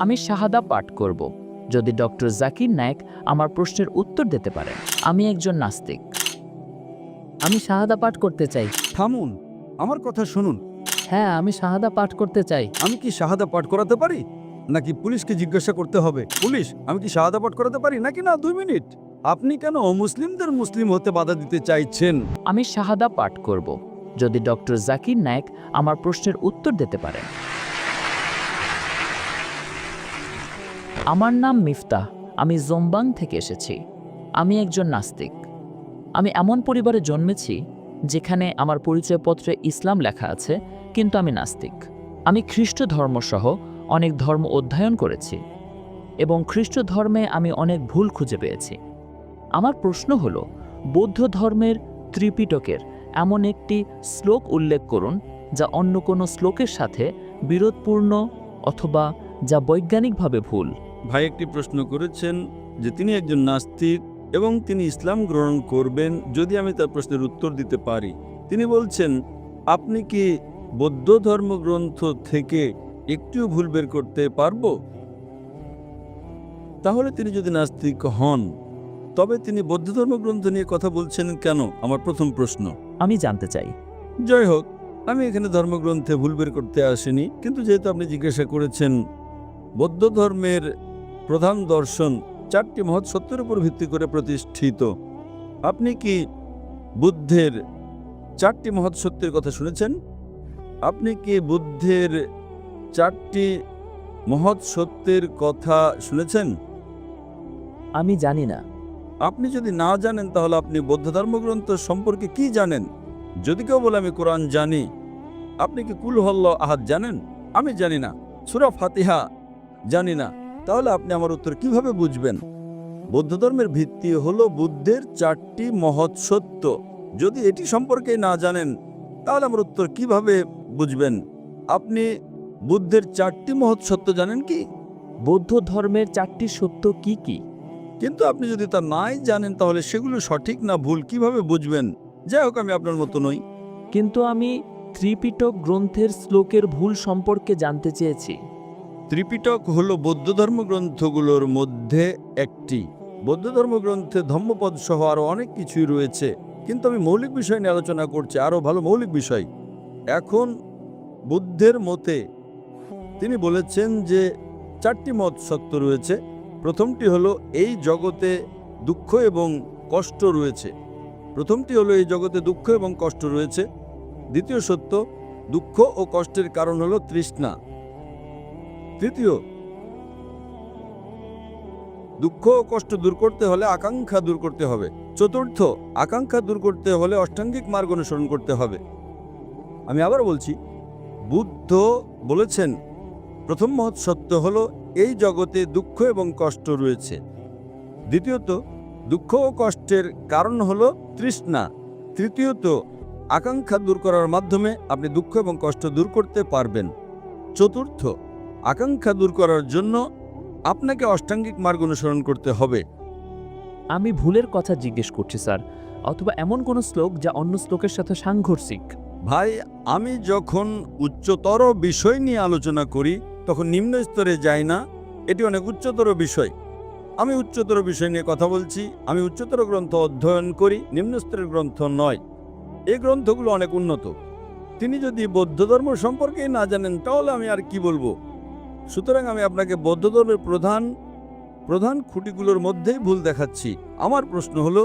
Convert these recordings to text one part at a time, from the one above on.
আমি শাহাদা পাঠ করব যদি ডক্টর জাকির নায়েক আমার প্রশ্নের উত্তর দিতে পারেন। আমি একজন নাস্তিক। আমি শাহাদা পাঠ করতে চাই। থামুন, আমার কথা শুনুন। হ্যাঁ, আমি শাহাদা পাঠ করতে চাই। আমি কি শাহাদা পাঠ করাতে পারি, নাকি পুলিশকে জিজ্ঞাসা করতে হবে? পুলিশ, আমি কি শাহাদা পাঠ করাতে পারি নাকি না? 2 মিনিট। আপনি কেন মুসলিমদের মুসলিম হতে বাধা দিতে চাইছেন? আমি শাহাদা পাঠ করব যদি ডক্টর জাকির নায়েক আমার প্রশ্নের উত্তর দিতে পারেন। আমার নাম মিফতাহ। আমি জোম্বাং থেকে এসেছি। আমি একজন নাস্তিক। আমি এমন পরিবারে জন্মেছি যেখানে আমার পরিচয়পত্রে ইসলাম লেখা আছে, কিন্তু আমি নাস্তিক। আমি খ্রিস্ট ধর্মসহ অনেক ধর্ম অধ্যয়ন করেছি এবং খ্রিস্ট ধর্মে আমি অনেক ভুল খুঁজে পেয়েছি। আমার প্রশ্ন হল, বৌদ্ধ ধর্মের ত্রিপিটকের এমন একটি শ্লোক উল্লেখ করুন যা অন্য কোনো শ্লোকের সাথে বিরোধপূর্ণ অথবা যা বৈজ্ঞানিকভাবে ভুল। ভাই একটি প্রশ্ন করেছেন যে তিনি একজন নাস্তিক এবং তিনি ইসলাম গ্রহণ করবেন যদি আমি তার প্রশ্নের উত্তর দিতে পারি। তিনি বলছেন, আপনি কি বৌদ্ধ ধর্মগ্রন্থ থেকে একটিও ভুল বের করতে পারবো? তাহলে তিনি যদি নাস্তিক হন, তবে তিনি বৌদ্ধ ধর্মগ্রন্থ নিয়ে কথা বলছেন কেন? আমার প্রথম প্রশ্ন। আমি জানতে চাই। জয় হোক, আমি এখানে ধর্মগ্রন্থে ভুল বের করতে আসিনি, কিন্তু যেহেতু আপনি জিজ্ঞাসা করেছেন, বৌদ্ধ ধর্মের প্রধান দর্শন 4টি মহৎ সত্যের উপর ভিত্তি করে প্রতিষ্ঠিত। আপনি কি বুদ্ধের 4টি মহৎ সত্যের কথা শুনেছেন? আপনি কি বুদ্ধের 4টি মহৎ সত্যের কথা শুনেছেন? আমি জানি না। আপনি যদি না জানেন, তাহলে আপনি বৌদ্ধ ধর্মগ্রন্থ সম্পর্কে কি জানেন? যদি কেউ বলে আমি কোরআন জানি, আপনি কি কুল হল্লাহ আহাদ জানেন? আমি জানি না। সূরা ফাতিহা জানি না। তাহলে আপনি আমার উত্তর কিভাবে বুঝবেন? বৌদ্ধ ধর্মের ভিত্তি হলো বুদ্ধের 4টি মহৎ সত্য। যদি এটি সম্পর্কে না জানেন, তাহলে আমার উত্তর কিভাবে বুঝবেন? আপনি বুদ্ধের 4টি মহৎ সত্য জানেন কি? বৌদ্ধ ধর্মের 4টি সত্য কি কি? কিন্তু আপনি যদি তা নাই জানেন, তাহলে সেগুলো সঠিক না ভুল কিভাবে বুঝবেন? যাই হোক, আমি আপনার মতো নই। কিন্তু আমি ত্রিপিটক গ্রন্থের শ্লোকের ভুল সম্পর্কে জানতে চেয়েছি। ত্রিপিটক হলো বৌদ্ধ ধর্মগ্রন্থগুলোর মধ্যে একটি। বৌদ্ধ ধর্মগ্রন্থে ধম্মপদ সহ আরও অনেক কিছুই রয়েছে, কিন্তু আমি মৌলিক বিষয় নিয়ে আলোচনা করছি, আরও ভালো মৌলিক বিষয়। এখন বুদ্ধের মতে তিনি বলেছেন যে 4টি মত সত্য রয়েছে। প্রথমটি হলো এই জগতে দুঃখ এবং কষ্ট রয়েছে। এই জগতে দুঃখ এবং কষ্ট রয়েছে। দ্বিতীয় সত্য, দুঃখ ও কষ্টের কারণ হলো তৃষ্ণা। তৃতীয়, দুঃখ ও কষ্ট দূর করতে হলে আকাঙ্ক্ষা দূর করতে হবে। চতুর্থ, আকাঙ্ক্ষা দূর করতে হলে অষ্টাঙ্গিক মার্গ অনুসরণ করতে হবে। আমি আবার বলছি, বুদ্ধ বলেছেন প্রথম মহৎ সত্য হলো এই জগতে দুঃখ এবং কষ্ট রয়েছে। দ্বিতীয়ত, দুঃখ ও কষ্টের কারণ হলো তৃষ্ণা। তৃতীয়ত, আকাঙ্ক্ষা দূর করার মাধ্যমে আপনি দুঃখ এবং কষ্ট দূর করতে পারবেন। চতুর্থ, আকাঙ্ক্ষা দূর করার জন্য আপনাকে অষ্টাঙ্গিক মার্গ অনুসরণ করতে হবে। আমি ভুলের কথা জিজ্ঞেস করছি স্যার, অথবা এমন কোনো শ্লোক যা অন্য শ্লোকের সাথে সাংঘর্ষিক। ভাই, আমি যখন উচ্চতর বিষয় নিয়ে আলোচনা করি, তখন নিম্ন স্তরে যাই না। এটি অনেক উচ্চতর বিষয়। আমি উচ্চতর বিষয় নিয়ে কথা বলছি। আমি উচ্চতর গ্রন্থ অধ্যয়ন করি, নিম্ন স্তরের গ্রন্থ নয়। এই গ্রন্থগুলো অনেক উন্নত। তিনি যদি বৌদ্ধ ধর্ম সম্পর্কেই না জানেন, তাহলে আমি আর কি বলবো? সুতরাং আমি আপনাকে বৌদ্ধ ধর্মের প্রধান খুঁটিগুলোর মধ্যেই ভুল দেখাচ্ছি। আমার প্রশ্ন হলো,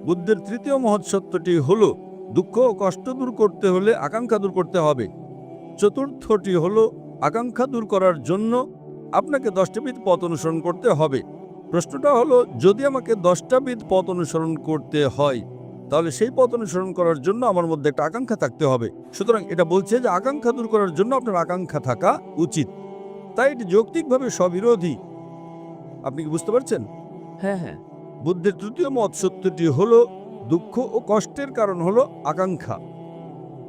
বুদ্ধের 3য় মহৎ সত্যটি হলো দুঃখ ও কষ্ট দূর করতে হলে আকাঙ্ক্ষা দূর করতে হবে। চতুর্থটি হলো আকাঙ্ক্ষা দূর করার জন্য আপনাকে 10টা বিধ পথ অনুসরণ করতে হবে। প্রশ্নটা হলো, যদি আমাকে 10টা বিধ পথ অনুসরণ করতে হয়, তাহলে সেই পথ অনুসরণ করার জন্য আমার মধ্যে একটা আকাঙ্ক্ষা থাকতে হবে। সুতরাং এটা বলছে যে আকাঙ্ক্ষা দূর করার জন্য আপনার আকাঙ্ক্ষা থাকা উচিত। তাই এটি যৌক্তিকভাবে স্ববিরোধী। আপনি কি বুঝতে পারছেন? হ্যাঁ হ্যাঁ। বুদ্ধের 3য় মহৎ সত্যটি হলো দুঃখ ও কষ্টের কারণ হলো আকাঙ্ক্ষা।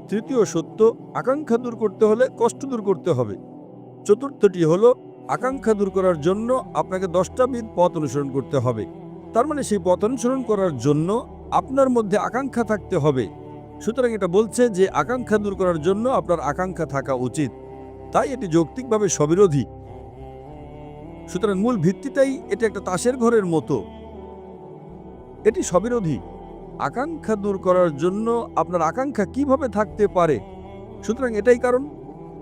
3য় সত্য, আকাঙ্ক্ষা দূর করতে হলে কষ্ট দূর করতে হবে। চতুর্থটি হলো আকাঙ্ক্ষা দূর করার জন্য আপনাকে 10টা বিধ পথ অনুসরণ করতে হবে। তার মানে সেই পথ অনুসরণ করার জন্য আপনার মধ্যে আকাঙ্ক্ষা থাকতে হবে। সুতরাং এটা বলছে যে আকাঙ্ক্ষা দূর করার জন্য আপনার আকাঙ্ক্ষা থাকা উচিত। তাই এটি যৌক্তিকভাবে স্ববিরোধী। সুতরাং মূল ভিত্তিটাই এটা একটা তাসের ঘরের মতো, এটি স্ববিরোধী। আকাঙ্ক্ষা দূর করার জন্য আপনার আকাঙ্ক্ষা কিভাবে থাকতে পারে, সুতরাং এটাই কারণ।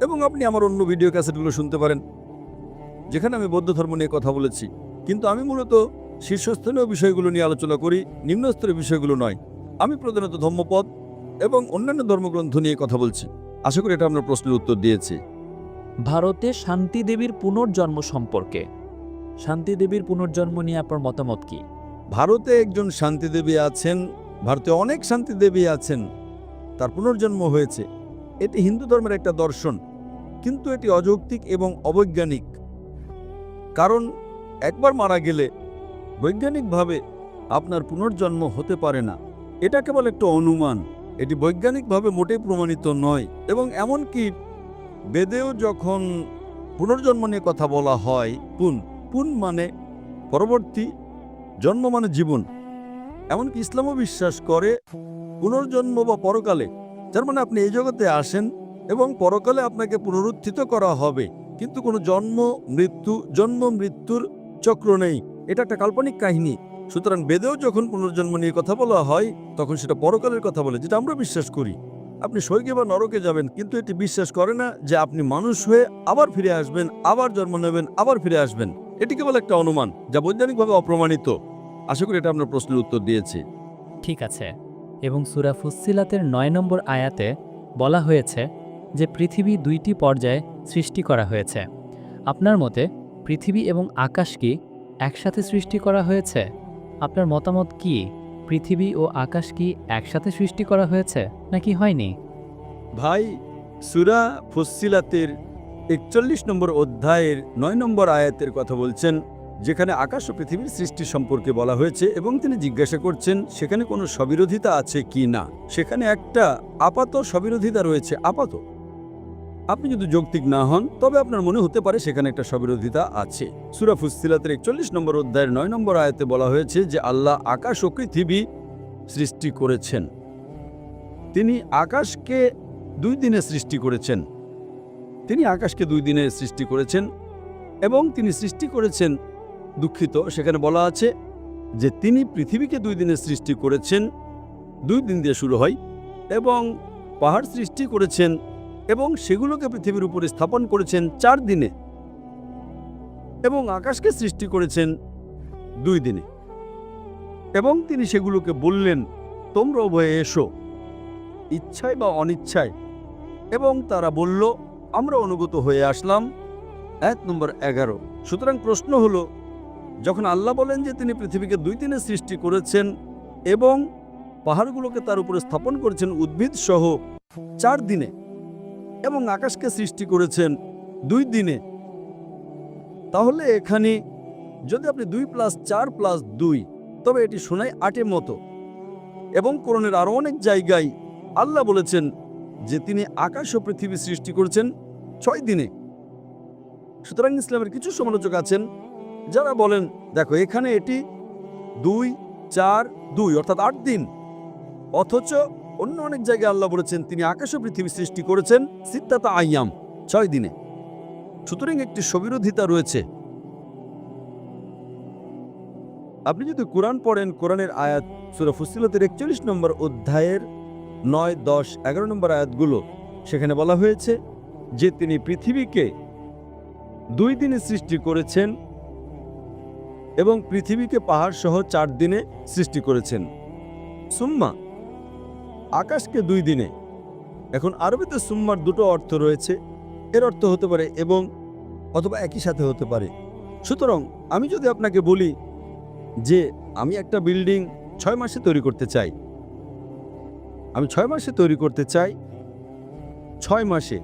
এবং আপনি আমার অন্য ভিডিও ক্যাসেটগুলো শুনতে পারেন, যেখানে আমি বৌদ্ধ ধর্ম নিয়ে কথা বলেছি, কিন্তু আমি মূলত শীর্ষস্থানীয় বিষয়গুলো নিয়ে আলোচনা করি, নিম্নস্তরের বিষয়গুলো নয়। আমি প্রধানত ধর্মপদ এবং অন্যান্য ধর্মগ্রন্থ নিয়ে কথা বলছি। আশা করি এটা আপনার প্রশ্নের উত্তর দিয়েছি। ভারতে শান্তি দেবীর পুনর্জন্ম সম্পর্কে, শান্তি দেবীর পুনর্জন্ম নিয়ে আপনার মতামত কি? ভারতে একজন শান্তি দেবী আছেন, ভারতে অনেক শান্তি দেবী আছেন, তার পুনর্জন্ম হয়েছে। এটি হিন্দু ধর্মের একটা দর্শন, কিন্তু এটি অযৌক্তিক এবং অবৈজ্ঞানিক। কারণ একবার মারা গেলে বৈজ্ঞানিকভাবে আপনার পুনর্জন্ম হতে পারে না। এটা কেবল একটা অনুমান, এটি বৈজ্ঞানিকভাবে মোটেই প্রমাণিত নয়। এবং এমনকি বেদেও যখন পুনর্জন্ম নিয়ে কথা বলা হয়, পুন মানে পরবর্তী, জন্ম মানে জীবন। এমনকি ইসলামও বিশ্বাস করে পুনর্জন্ম বা পরকালে, যার মানে আপনি এই জগতে আসেন এবং পরকালে আপনাকে পুনরুত্থিত করা হবে, কিন্তু কোনো জন্ম মৃত্যুর চক্র নেই। এটা একটা কাল্পনিক কাহিনী। সুতরাং বেদেও যখন পুনর্জন্ম নিয়ে কথা বলা হয়, তখন সেটা পরকালের কথা বলে, যেটা আমরা বিশ্বাস করি। আপনি স্বর্গে বা নরকে যাবেন, কিন্তু এটি বিশ্বাস করে না যে আপনি মানুষ হয়ে আবার ফিরে আসবেন, আবার জন্ম নেবেন, আবার ফিরে আসবেন। এটি কেবল একটা অনুমান, যা বৈজ্ঞানিকভাবে অপ্রমাণিত। আশা করি এটা আপনার প্রশ্নের উত্তর দিয়েছি। ঠিক আছে। এবং সূরা ফুসসিলাতের 9 নম্বর আয়াতে বলা হয়েছে যে পৃথিবী 2টি পর্যায়ে সৃষ্টি করা হয়েছে। আপনার মতে পৃথিবী এবং আকাশ কি একসাথে সৃষ্টি করা হয়েছে? আপনার মতামত কি? পৃথিবী ও আকাশ কি একসাথে সৃষ্টি করা হয়েছে নাকি হয়নি? ভাই, সূরা ফুসসিলাতের 41 নম্বর অধ্যায়ের 9 নম্বর আয়াতের কথা বলছেন, যেখানে আকাশ ও পৃথিবীর সৃষ্টি সম্পর্কে বলা হয়েছে, এবং তিনি জিজ্ঞাসা করছেন সেখানে কোনো স্ববিরোধিতা আছে কি না। সেখানে একটা আপাত স্ববিরোধিতা রয়েছে। আপাত, আপনি যদি যৌক্তিক না হন তবে আপনার মনে হতে পারে সেখানে একটা স্ববিরোধিতা আছে। সূরা ফুসসিলাতের 41 নম্বর অধ্যায়ের 9 নম্বর আয়াতে বলা হয়েছে যে আল্লাহ আকাশ ও পৃথিবী সৃষ্টি করেছেন। তিনি আকাশকে 2 দিনে সৃষ্টি করেছেন। তিনি আকাশকে 2 দিনে সৃষ্টি করেছেন এবং তিনি সৃষ্টি করেছেন, দুঃখিত, সেখানে বলা আছে যে তিনি পৃথিবীকে 2 দিনে সৃষ্টি করেছেন, 2 দিন দিয়ে শুরু হয়, এবং পাহাড় সৃষ্টি করেছেন এবং সেগুলোকে পৃথিবীর উপরে স্থাপন করেছেন 4 দিনে, এবং আকাশকে সৃষ্টি করেছেন 2 দিনে। এবং তিনি সেগুলোকে বললেন, তোমরা উভয়ে এসো, ইচ্ছায় বা অনিচ্ছায়। এবং তারা বলল, আমরা অনুগত হয়ে আসলাম। আয়াত নম্বর 11। সুতরাং প্রশ্ন হলো, যখন আল্লাহ বলেন যে তিনি পৃথিবীকে 2 দিনে সৃষ্টি করেছেন এবং পাহাড়গুলোকে তার উপরে স্থাপন করেছেন উদ্ভিদ সহ 4 দিনে, এবং আকাশকে সৃষ্টি করেছেন 2 দিনে, তাহলে এখানে যদি আপনি 2 + 4 + 2, তবে এটি শোনায় 8-এর মতো। এবং কোরআনের আরও অনেক জায়গায় আল্লাহ বলেছেন যে তিনি আকাশ ও পৃথিবী সৃষ্টি করেছেন 6 দিনে। সুতরাং ইসলামের কিছু সমালোচক আছেন যারা বলেন, দেখো এখানে এটি 2, 4, 2 অর্থাৎ 8 দিন, অথচ অন্য অনেক জায়গায় আল্লাহ বলেছেন তিনি আকাশ ও পৃথিবী সৃষ্টি করেছেন সিত্তাতা আইয়াম, 6 দিনে। সুতরাং একটি স্ববিরোধিতা রয়েছে। আপনি যদি কোরআন পড়েন, কোরআনের আয়াত সূরা ফুসসিলাতের 41 নম্বর অধ্যায়ের 9, 10, 11 নম্বর আয়াতগুলো, সেখানে বলা হয়েছে যে তিনি পৃথিবীকে 2 দিনে সৃষ্টি করেছেন এবং পৃথিবীকে পাহাড় সহ 4 দিনে সৃষ্টি করেছেন। সুম্মা, আকাশকে 2 দিনে। এখন আরবিতে সুম্মার 2টো অর্থ রয়েছে। এর অর্থ হতে পারে এবং, অথবা একই সাথে হতে পারে। সুতরাং আমি যদি আপনাকে বলি যে আমি একটা বিল্ডিং 6 মাসে তৈরি করতে চাই, আমি 6 মাসে তৈরি করতে চাই, 6 মাসে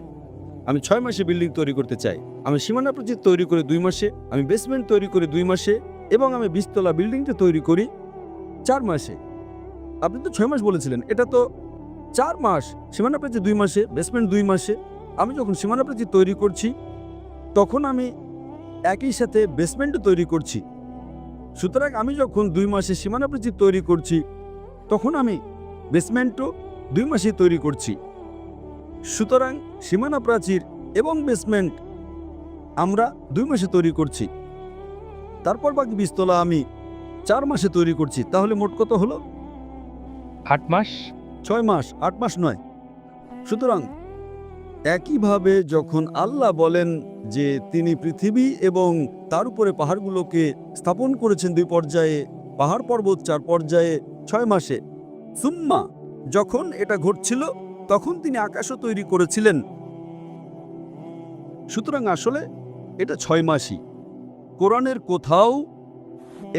আমি 6 মাসে বিল্ডিং তৈরি করতে চাই, আমি সীমানা প্রাচীর তৈরি করে 2 মাসে, আমি বেসমেন্ট তৈরি করে 2 মাসে, এবং আমি 20 তলা বিল্ডিংটা তৈরি করি 4 মাসে। আপনি তো 6 মাস বলেছিলেন, এটা তো 4 মাস। সীমানা প্রাচীর 2 মাসে, বেসমেন্ট 2 মাসে। আমি যখন সীমানা প্রাচীর তৈরি করছি, তখন আমি একই সাথে বেসমেন্টও তৈরি করছি। সুতরাং আমি যখন 2 মাসে সীমানা প্রাচীর তৈরি করছি, তখন আমি বেসমেন্টও 2 মাসে তৈরি করছি। সুতরাং সীমানা প্রাচীর এবং বেসমেন্ট আমরা 2 মাসে তৈরি করছি। তারপর বাকি 20 তলা আমি 4 মাসে তৈরি করছি, তাহলে মোট কত হলো? 8 মাস। 6 মাস, 8 মাস নয়। সুতরাং একইভাবে যখন আল্লাহ বলেন যে তিনি পৃথিবী এবং তার উপরে পাহাড়গুলোকে স্থাপন করেছেন 2 পর্যায়ে, পাহাড় পর্বত 4 পর্যায়ে 6 মাসে, সুম্মা যখন এটা ঘটছিল তখন তিনি আকাশও তৈরি করেছিলেন। সুতরাং আসলে এটা 6 মাসই। কোরআনের কোথাও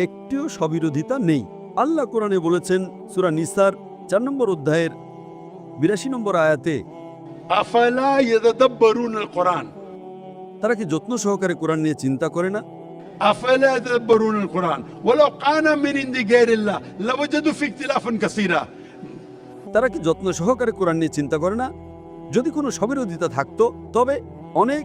একটিও স্ববিরোধিতা নেই। আল্লাহ কোরআনে বলেছেন সূরা নিসার 4 নম্বর অধ্যায়ের 82 নম্বর আয়াতে, أفلا يتدبرون القرآن তারা কি যত্ন সহকারে কোরআন নিয়ে চিন্তা করে না? أفلا يتدبرون القرآن ولو كان من عند غير الله لوجدوا فيه اختلافا كثيرا তারা কি যত্ন সহকারে কোরআন নিয়ে চিন্তা করে না? যদি কোনো স্ববিরোধিতা থাকতো, তবে অনেক,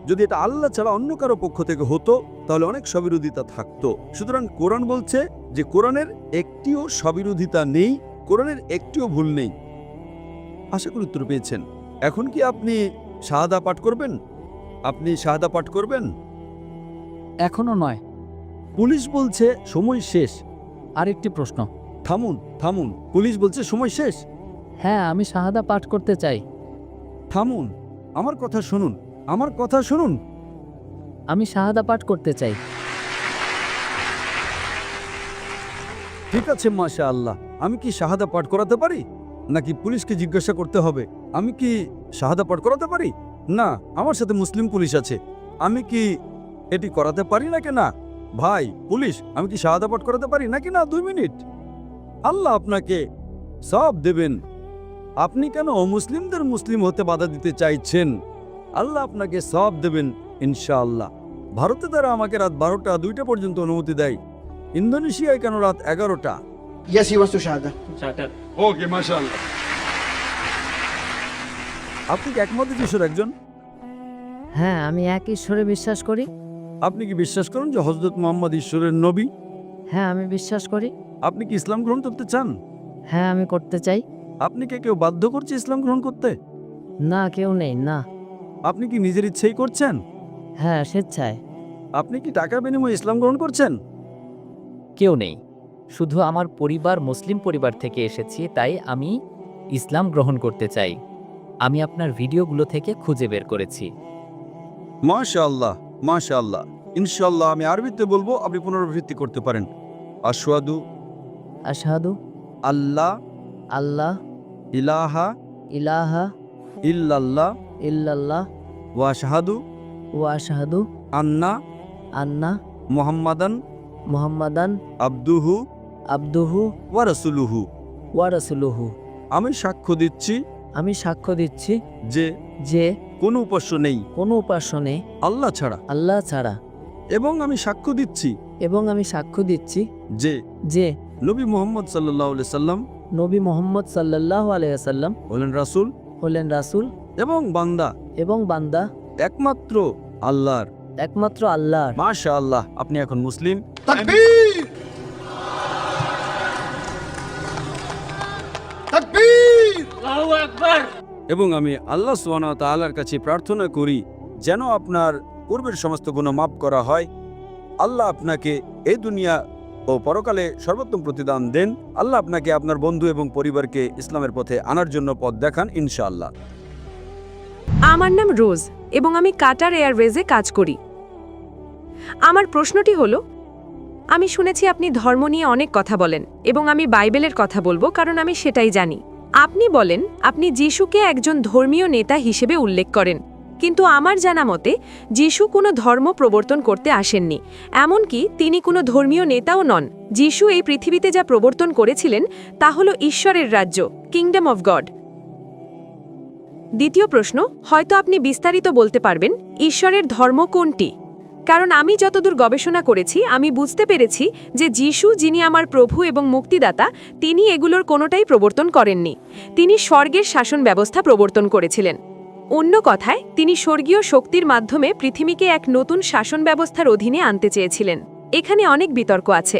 যদি এটা আল্লাহ ছাড়া অন্য কারো পক্ষ থেকে হতো তাহলে অনেক স্ববিরোধিতা থাকতো। সুতরাং কোরআন বলছে যে কোরআনের একটিও স্ববিরোধিতা নেই, কোরআনের একটিও ভুল নেই। আশা করি উত্তর পেয়েছেন। এখন কি আপনি শাহাদা পাঠ করবেন? আপনি শাহাদা পাঠ করবেন? এখনো নয়। পুলিশ বলছে সময় শেষ। আরেকটি প্রশ্ন। থামুন থামুন, পুলিশ বলছে সময় শেষ। হ্যাঁ, আমি শাহাদা পাঠ করতে চাই। থামুন, আমার কথা শুনুন, আমার কথা শুনুন। আমি শাহাদা পাঠ করতে চাই। ঠিক আছে, মাশাআল্লাহ। আমি কি শাহাদা পাঠ করাতে পারি, নাকি পুলিশকে জিজ্ঞাসা করতে হবে? আমি কি শাহাদা পাঠ করাতে পারি? না, আমার সাথে মুসলিম পুলিশ আছে। আমি কি এটি করাতে পারি নাকি না? ভাই পুলিশ, আমি কি শাহাদা পাঠ করাতে পারি নাকি না? 2 মিনিট। আল্লাহ আপনাকে সব দেবেন। আপনি কেন মুসলিমদের মুসলিম হতে বাধা দিতে চাইছেন? আল্লাহ আপনাকে সব দেবেন ইনশাআল্লাহ। ভারতে তারা আমাকে রাত 12টা 2টা পর্যন্ত অনুমতি দেয়। ইন্দোনেশিয়ায় কেন রাত 11টা? Yes, he wants to shahada. اوكي ما شاء الله. আপনি কি একমত ঈশ্বর একজন? হ্যাঁ, আমি এক ঈশ্বরে বিশ্বাস করি। আপনি কি বিশ্বাস করেন যে হযরত মুহাম্মদ ঈশ্বরের নবী? হ্যাঁ, আমি বিশ্বাস করি। আপনি কি ইসলাম গ্রহণ করতে চান? হ্যাঁ, আমি করতে চাই। আপনি কি কেউ বাধ্য করছে ইসলাম গ্রহণ করতে? না, কেউ নেই, না। আপনি কি নিজের ইচ্ছেই করছেন? হ্যাঁ, স্বেচ্ছায়। আপনি কি টাকার বিনিময়ে ইসলাম গ্রহণ করছেন? কেউ নেই, শুধু আমার পরিবার মুসলিম পরিবার থেকে এসেছি, তাই আমি ইসলাম গ্রহণ করতে চাই। আমি আপনার ভিডিওগুলো থেকে খুঁজে বের করেছি। মাশাআল্লাহ, মাশাআল্লাহ। ইনশাআল্লাহ আমি আরবিতে বলবো, আপনি পুনরাবৃত্তি করতে পারেন। আশহাদু আশহাদু আল্লাহ আল্লাহ ইলাহা ইলাহা ইল্লাল্লাহ ইল্লাল্লাহ ওয়া আশহাদু ওয়া আশহাদু আন্না আন্না মুহাম্মাদান মুহাম্মাদান আবদুহু আবদুহু ওয়া রাসূলুহু। ওয়া রাসূলুহু। আমি সাক্ষ্য দিচ্ছি আমি সাক্ষ্য দিচ্ছি যে যে কোনো উপাস্য নেই কোনো উপাস্য নেই আল্লাহ ছাড়া, আল্লাহ ছাড়া, এবং আমি সাক্ষ্য দিচ্ছি এবং আমি সাক্ষ্য দিচ্ছি যে যে নবী মুহাম্মদ সাল্লাল্লাহু আলাইহি সাল্লাম নবী মুহাম্মদ সাল্লাল্লাহু আলাইহি ওয়াসাল্লাম হলেন রাসূল হলেন রাসূল এবং বান্দা এবং বান্দা একমাত্র আল্লাহর। একমাত্র আল্লাহর। মাশাআল্লাহ, আপনি এখন মুসলিম। تكبير تكبير এবং আমি আল্লাহ সুবহানাহু ওয়া তাআলার কাছে প্রার্থনা করি যেন আপনার পূর্বের সমস্ত গুনাহ মাফ করা হয়। আল্লাহ আপনাকে এই দুনিয়া ও পরকালে সর্বোত্তম প্রতিদান দেন। আল্লাহ আপনাকে আপনার বন্ধু এবং পরিবারকে ইসলামের পথে আনার জন্য পথ দেখান ইনশাআল্লাহ। আমার নাম রোজ এবং আমি কাটার এয়ারওয়েজে কাজ করি। আমার প্রশ্নটি হলো, আমি শুনেছি আপনি ধর্ম নিয়ে অনেক কথা বলেন এবং আমি বাইবেলের কথা বলবো কারণ আমি সেটাই জানি। আপনি বলেন আপনি যিশুকে একজন ধর্মীয় নেতা হিসেবে উল্লেখ করেন, কিন্তু আমার জানা মতে যিশু কোনো ধর্ম প্রবর্তন করতে আসেননি, এমনকি তিনি কোনো ধর্মীয় নেতাও নন। যিশু এই পৃথিবীতে যা প্রবর্তন করেছিলেন তা হলো ঈশ্বরের রাজ্য, কিংডম অফ গড। দ্বিতীয় প্রশ্ন, হয়তো আপনি বিস্তারিত বলতে পারবেন ঈশ্বরের ধর্ম কোনটি? কারণ আমি যতদূর গবেষণা করেছি আমি বুঝতে পেরেছি যে যিশু, যিনি আমার প্রভু এবং মুক্তিদাতা, তিনি এগুলোর কোনোটাই প্রবর্তন করেননি। তিনি স্বর্গের শাসন ব্যবস্থা প্রবর্তন করেছিলেন। অন্য কথায়, তিনি স্বর্গীয় শক্তির মাধ্যমে পৃথিবীকে এক নতুন শাসন ব্যবস্থার অধীনে আনতে চেয়েছিলেন। এখানে অনেক বিতর্ক আছে।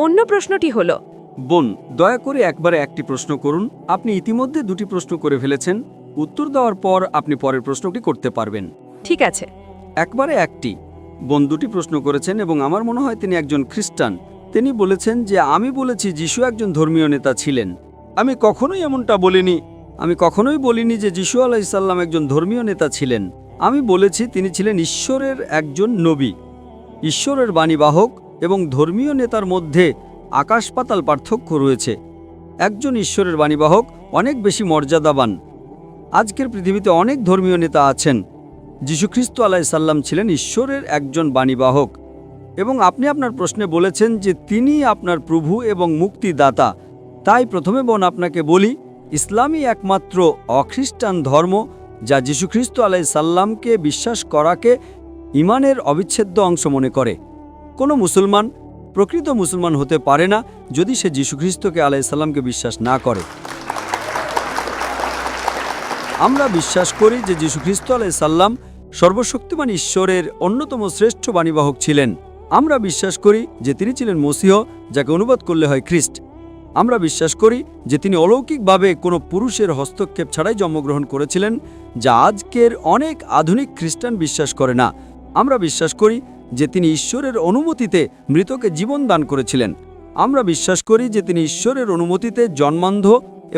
অন্য প্রশ্নটি হল, বোন, দয়া করে একবারে একটি প্রশ্ন করুন। আপনি ইতিমধ্যে 2টি প্রশ্ন করে ফেলেছেন। উত্তর দেওয়ার পর আপনি পরের প্রশ্নটি করতে পারবেন। ঠিক আছে। একবারে একটি। বোন দুটি প্রশ্ন করেছেন এবং আমার মনে হয় তিনি একজন খ্রিস্টান। তিনি বলেছেন যে আমি বলেছি যিশু একজন ধর্মীয় নেতা ছিলেন। আমি কখনোই এমনটা বলিনি। আমি কখনোই বলিনি যে যিশু আলাইসাল্লাম একজন ধর্মীয় নেতা ছিলেন। আমি বলেছি তিনি ছিলেন ঈশ্বরের একজন নবী, ঈশ্বরের বাণীবাহক, এবং ধর্মীয় নেতার মধ্যে আকাশ পাতাল পার্থক্য রয়েছে। একজন ঈশ্বরের বাণীবাহক অনেক বেশি মর্যাদাবান। আজকের পৃথিবীতে অনেক ধর্মীয় নেতা আছেন। যীশুখ্রিস্ট আলাইসাল্লাম ছিলেন ঈশ্বরের একজন বাণীবাহক, এবং আপনি আপনার প্রশ্নে বলেছেন যে তিনি আপনার প্রভু এবং মুক্তিদাতা। তাই প্রথমে বোন আপনাকে বলি, ইসলামই একমাত্র অখ্রিস্টান ধর্ম যা যীশুখ্রিস্ট আলাইসাল্লামকে বিশ্বাস করাকে ঈমানের অবিচ্ছেদ্য অংশ মনে করে। কোনো মুসলমান প্রকৃত মুসলমান হতে পারে না যদি সে যীশুখ্রিস্টকে আলাইসাল্লামকে বিশ্বাস না করে। আমরা বিশ্বাস করি যে যীশুখ্রিস্ট আলাইসাল্লাম সর্বশক্তিমান ঈশ্বরের অন্যতম শ্রেষ্ঠ বাণীবাহক ছিলেন। আমরা বিশ্বাস করি যে তিনি ছিলেন মসীহ, যাকে অনুবাদ করলে হয় খ্রিস্ট। আমরা বিশ্বাস করি যে তিনি অলৌকিকভাবে কোনো পুরুষের হস্তক্ষেপ ছাড়াই জন্মগ্রহণ করেছিলেন, যা আজকের অনেক আধুনিক খ্রিস্টান বিশ্বাস করে না। আমরা বিশ্বাস করি যে তিনি ঈশ্বরের অনুমতিতে মৃতকে জীবন দান করেছিলেন। আমরা বিশ্বাস করি যে তিনি ঈশ্বরের অনুমতিতে জন্মান্ধ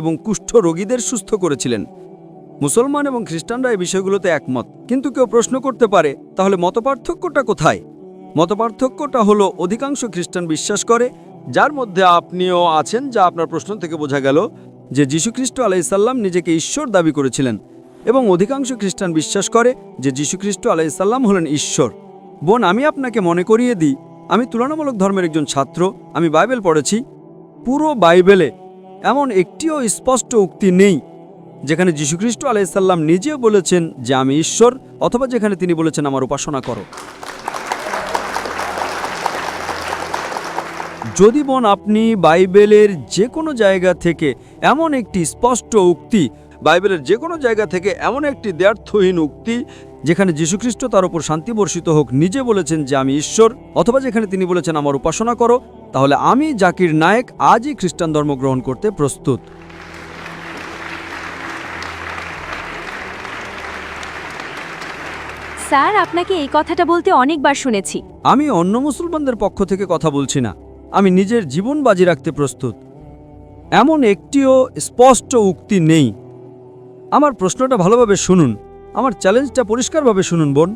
এবং কুষ্ঠ রোগীদের সুস্থ করেছিলেন। মুসলমান এবং খ্রিস্টানরা এই বিষয়গুলোতে একমত। কিন্তু কেউ প্রশ্ন করতে পারে, তাহলে মতপার্থক্যটা কোথায়? মতপার্থক্যটা হলো অধিকাংশ খ্রিস্টান বিশ্বাস করে, যার মধ্যে আপনিও আছেন, যা আপনার প্রশ্ন থেকে বোঝা গেল, যে যীশুখ্রিস্ট আলাইসাল্লাম নিজেকে ঈশ্বর দাবি করেছিলেন, এবং অধিকাংশ খ্রিস্টান বিশ্বাস করে যে যীশুখ্রিস্ট আলাইসাল্লাম হলেন ঈশ্বর। বোন, আমি আপনাকে মনে করিয়ে দিই, আমি তুলনামূলক ধর্মের একজন ছাত্র। আমি বাইবেল পড়েছি। পুরো বাইবেলে এমন একটিও স্পষ্ট উক্তি নেই যেখানে যীশুখ্রিস্ট আলাইসাল্লাম নিজেও বলেছেন যে আমি ঈশ্বর, অথবা যেখানে তিনি বলেছেন আমার উপাসনা করো। যদি বোন আপনি বাইবেলের যে কোনো জায়গা থেকে এমন একটি স্পষ্ট উক্তি, বাইবেলের যে কোনো জায়গা থেকে এমন একটি দ্ব্যর্থহীন উক্তি যেখানে যীশুখ্রিস্ট তার উপর শান্তি বর্ষিত হোক নিজে বলেছেন যে আমি ঈশ্বর, অথবা যেখানে তিনি বলেছেন আমার উপাসনা করো, তাহলে আমি জাকির নায়েক আজই খ্রিস্টান ধর্ম গ্রহণ করতে প্রস্তুত। স্যার, আপনাকে এই কথাটা বলতে অনেকবার শুনেছি। আমি অন্য মুসলমানদের পক্ষ থেকে কথা বলছি না। আমি নিজের জীবন বাজি রাখতে প্রস্তুত। এমন একটিও স্পষ্ট উক্তি নেই। আমার প্রশ্নটা ভালোভাবে শুনুন, আমার চ্যালেঞ্জটা পরিষ্কারভাবে শুনুন বোন।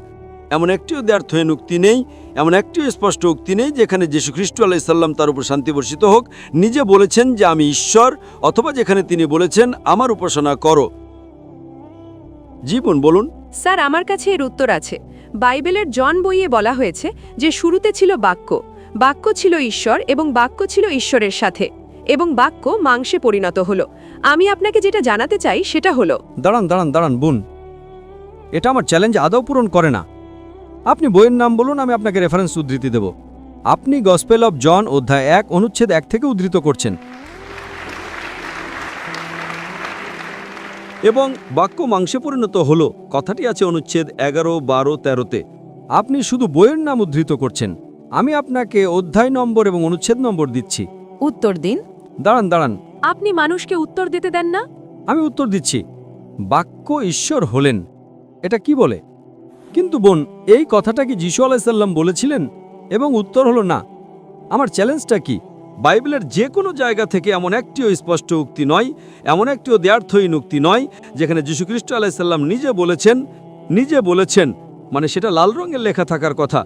এমন একটিও দ্ব্যর্থহীন উক্তি নেই, এমন একটিও স্পষ্ট উক্তি নেই যেখানে যীশুখ্রিস্ট আলাইসাল্লাম তার উপর শান্তি বর্ষিত হোক নিজে বলেছেন যে আমি ঈশ্বর, অথবা যেখানে তিনি বলেছেন আমার উপাসনা করো। জীবন বলুন। স্যার, আমার কাছে এর উত্তর আছে। বাইবেলের জন বইয়ে বলা হয়েছে যে শুরুতে ছিল বাক্য, বাক্য ছিল ঈশ্বর এবং বাক্য ছিল ঈশ্বরের সাথে, এবং বাক্য মাংসে পরিণত হলো। আমি আপনাকে যেটা জানাতে চাই সেটা হলো। দাঁড়ান বোন, এটা আমার চ্যালেঞ্জ আদৌ পূরণ করে না। আপনি বইয়ের নাম বলুন, আমি আপনাকে রেফারেন্স উদ্ধৃতি দেব। আপনি গসপেল অব জন অধ্যায় 1 অনুচ্ছেদ 1 থেকে উদ্ধৃত করছেন, এবং বাক্য মাংসে পরিণত হলো কথাটি আছে অনুচ্ছেদ 11, 12, 13-তে। আপনি শুধু বইয়ের নাম উদ্ধৃত করছেন। আমি আপনাকে অধ্যায় নম্বর এবং অনুচ্ছেদ নম্বর দিচ্ছি। উত্তর দিন। দাঁড়ান, আপনি মানুষকে উত্তর দিতে দেন না। আমি উত্তর দিচ্ছি। বাক্য ঈশ্বর হলেন, এটা কি বলে? কিন্তু বোন, এই কথাটা কি যীশু আলাইসাল্লাম বলেছিলেন? এবং উত্তর হলো না। আমার চ্যালেঞ্জটা কি? বাইবেলের যে কোনো জায়গা থেকে এমন একটিও স্পষ্ট উক্তি নয়, এমন একটিও দ্ব্যর্থহীন উক্তি নয় যেখানে যীশুখ্রিস্ট আলাইসাল্লাম নিজে বলেছেন, মানে সেটা লাল রঙের লেখা থাকার কথা।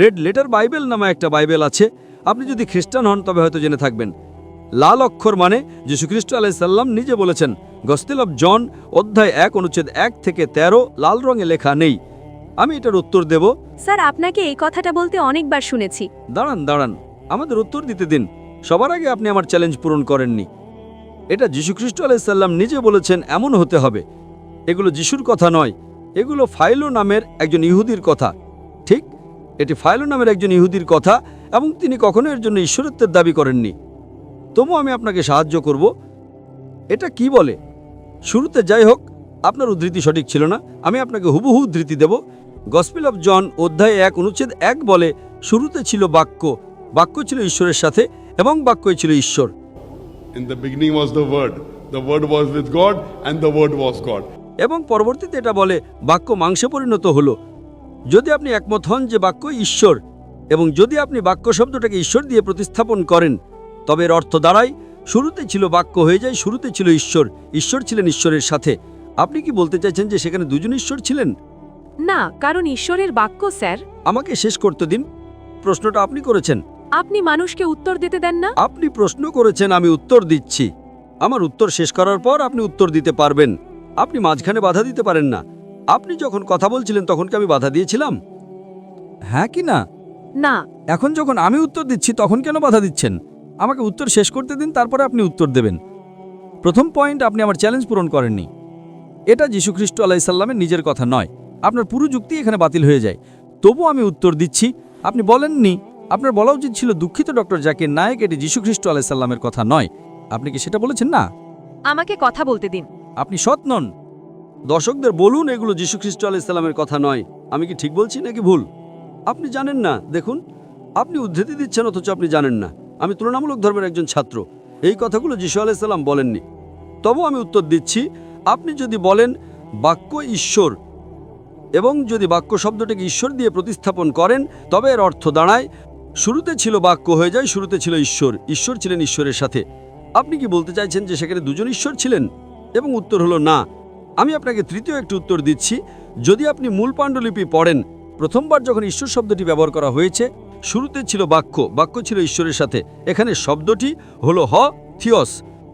রেড লেটার বাইবেল নামে একটা বাইবেল আছে। আপনি যদি খ্রিস্টান হন তবে হয়তো জেনে থাকবেন। লাল অক্ষর মানে যীশুখ্রিস্ট আলাইসাল্লাম নিজে বলেছেন। গসপেল অব জন অধ্যায় 1 অনুচ্ছেদ 1 থেকে 13 লাল রঙে লেখা নেই। আমি এটার উত্তর দেব। স্যার, আপনাকে এই কথাটা বলতে অনেকবার শুনেছি। দাঁড়ান, আমাদের উত্তর দিতে দিন। সবার আগে আপনি আমার চ্যালেঞ্জ পূরণ করেননি। এটা যীশুখ্রিস্ট আলাইসাল্লাম নিজে বলেছেন এমন হতে হবে। এগুলো যিশুর কথা নয়, এগুলো ফাইলো নামের একজন ইহুদির কথা। ঠিক, এটি ফাইলো নামের একজন ইহুদির কথা, এবং তিনি কখনো এর জন্য ঈশ্বরত্বের দাবি করেননি। তবু আমি আপনাকে সাহায্য করব। এটা কি বলে? শুরুতে যাই হোক, আপনার উদ্ধৃতি সঠিক ছিল না। আমি আপনাকে হুবহু উদ্ধৃতি দেব। গসপেল অব জন অধ্যায় 1 অনুচ্ছেদ 1 বলে, শুরুতে ছিল বাক্য, বাক্য ছিল ঈশ্বরের সাথে, এবং বাক্যই ছিল ঈশ্বর। In the beginning was the word was with God, and the word was God. এবং পরবর্তীতে এটা বলে বাক্য মাংসে পরিণত হলো, যদি আপনি একমত হন যে বাক্য ঈশ্বর এবং যদি আপনি বাক্য শব্দটাকে ঈশ্বর দিয়ে প্রতিস্থাপন করেন, তবে এর অর্থ দাঁড়ায় শুরুতে ছিল বাক্য হয়ে যায় শুরুতে ছিল ঈশ্বর, ঈশ্বর ছিলেন ঈশ্বরের সাথে। আপনি কি বলতে চাইছেন যে সেখানে দুজন ঈশ্বর ছিলেন? না, কারণ ঈশ্বরের বাক্য স্যার। আমাকে শেষ করতে দিন। প্রশ্নটা আপনি করেছেন। আপনি মানুষকে উত্তর দিতে দেন না। আপনি প্রশ্ন করেছেন, আমি উত্তর দিচ্ছি। আমার উত্তর শেষ করার পর আপনি উত্তর দিতে পারবেন। আপনি মাঝখানে বাধা দিতে পারেন না। আপনি যখন কথা বলছিলেন তখন কি আমি বাধা দিয়েছিলাম? হ্যাঁ কি না? না। এখন যখন আমি উত্তর দিচ্ছি তখন কেন বাধা দিচ্ছেন? আমাকে উত্তর শেষ করতে দিন, তারপরে আপনি উত্তর দেবেন। প্রথম পয়েন্ট, আপনি আমার চ্যালেঞ্জ পূরণ করেননি। এটা যীশুখ্রিস্ট আলাইসাল্লামের নিজের কথা নয়। আপনার পুরো যুক্তি এখানে বাতিল হয়ে যায়। তবু আমি উত্তর দিচ্ছি। আপনি বলেননি। আপনার বলা উচিত ছিল, দুঃখিত ডক্টর জাকির নায়েক, এটি যীশুখ্রিস্ট আলাইসাল্লামের কথা নয়। আপনি কি সেটা বলেছেন না? আমাকে কথা বলতে দিন। আপনি সৎ নন। দর্শকদের বলুন এগুলো যীশুখ্রিস্ট আলাইসাল্লামের কথা নয়। আমি কি ঠিক বলছি নাকি ভুল? আপনি জানেন না। দেখুন, আপনি উদ্ধৃতি দিচ্ছেন অথচ আপনি জানেন না। আমি তুলনামূলক ধর্মের একজন ছাত্র। এই কথাগুলো যীশু আলাইসাল্লাম বলেননি। তবু আমি উত্তর দিচ্ছি। আপনি যদি বলেন বাক্য ঈশ্বর এবং যদি বাক্য শব্দটাকে ঈশ্বর দিয়ে প্রতিস্থাপন করেন, তবে এর অর্থ দাঁড়ায় শুরুতে ছিল বাক্য হয়ে যায় শুরুতে ছিল ঈশ্বর, ঈশ্বর ছিলেন ঈশ্বরের সাথে। আপনি কি বলতে চাইছেন যে সেখানে দুজন ঈশ্বর ছিলেন? এবং উত্তর হলো না। আমি আপনাকে তৃতীয় একটি উত্তর দিচ্ছি। যদি আপনি মূল পাণ্ডুলিপি পড়েন, প্রথমবার যখন ঈশ্বর শব্দটি ব্যবহার করা হয়েছে, শুরুতে ছিল বাক্য, বাক্য ছিল ঈশ্বরের সাথে। এখানে শব্দটি হলো হ থিয়স।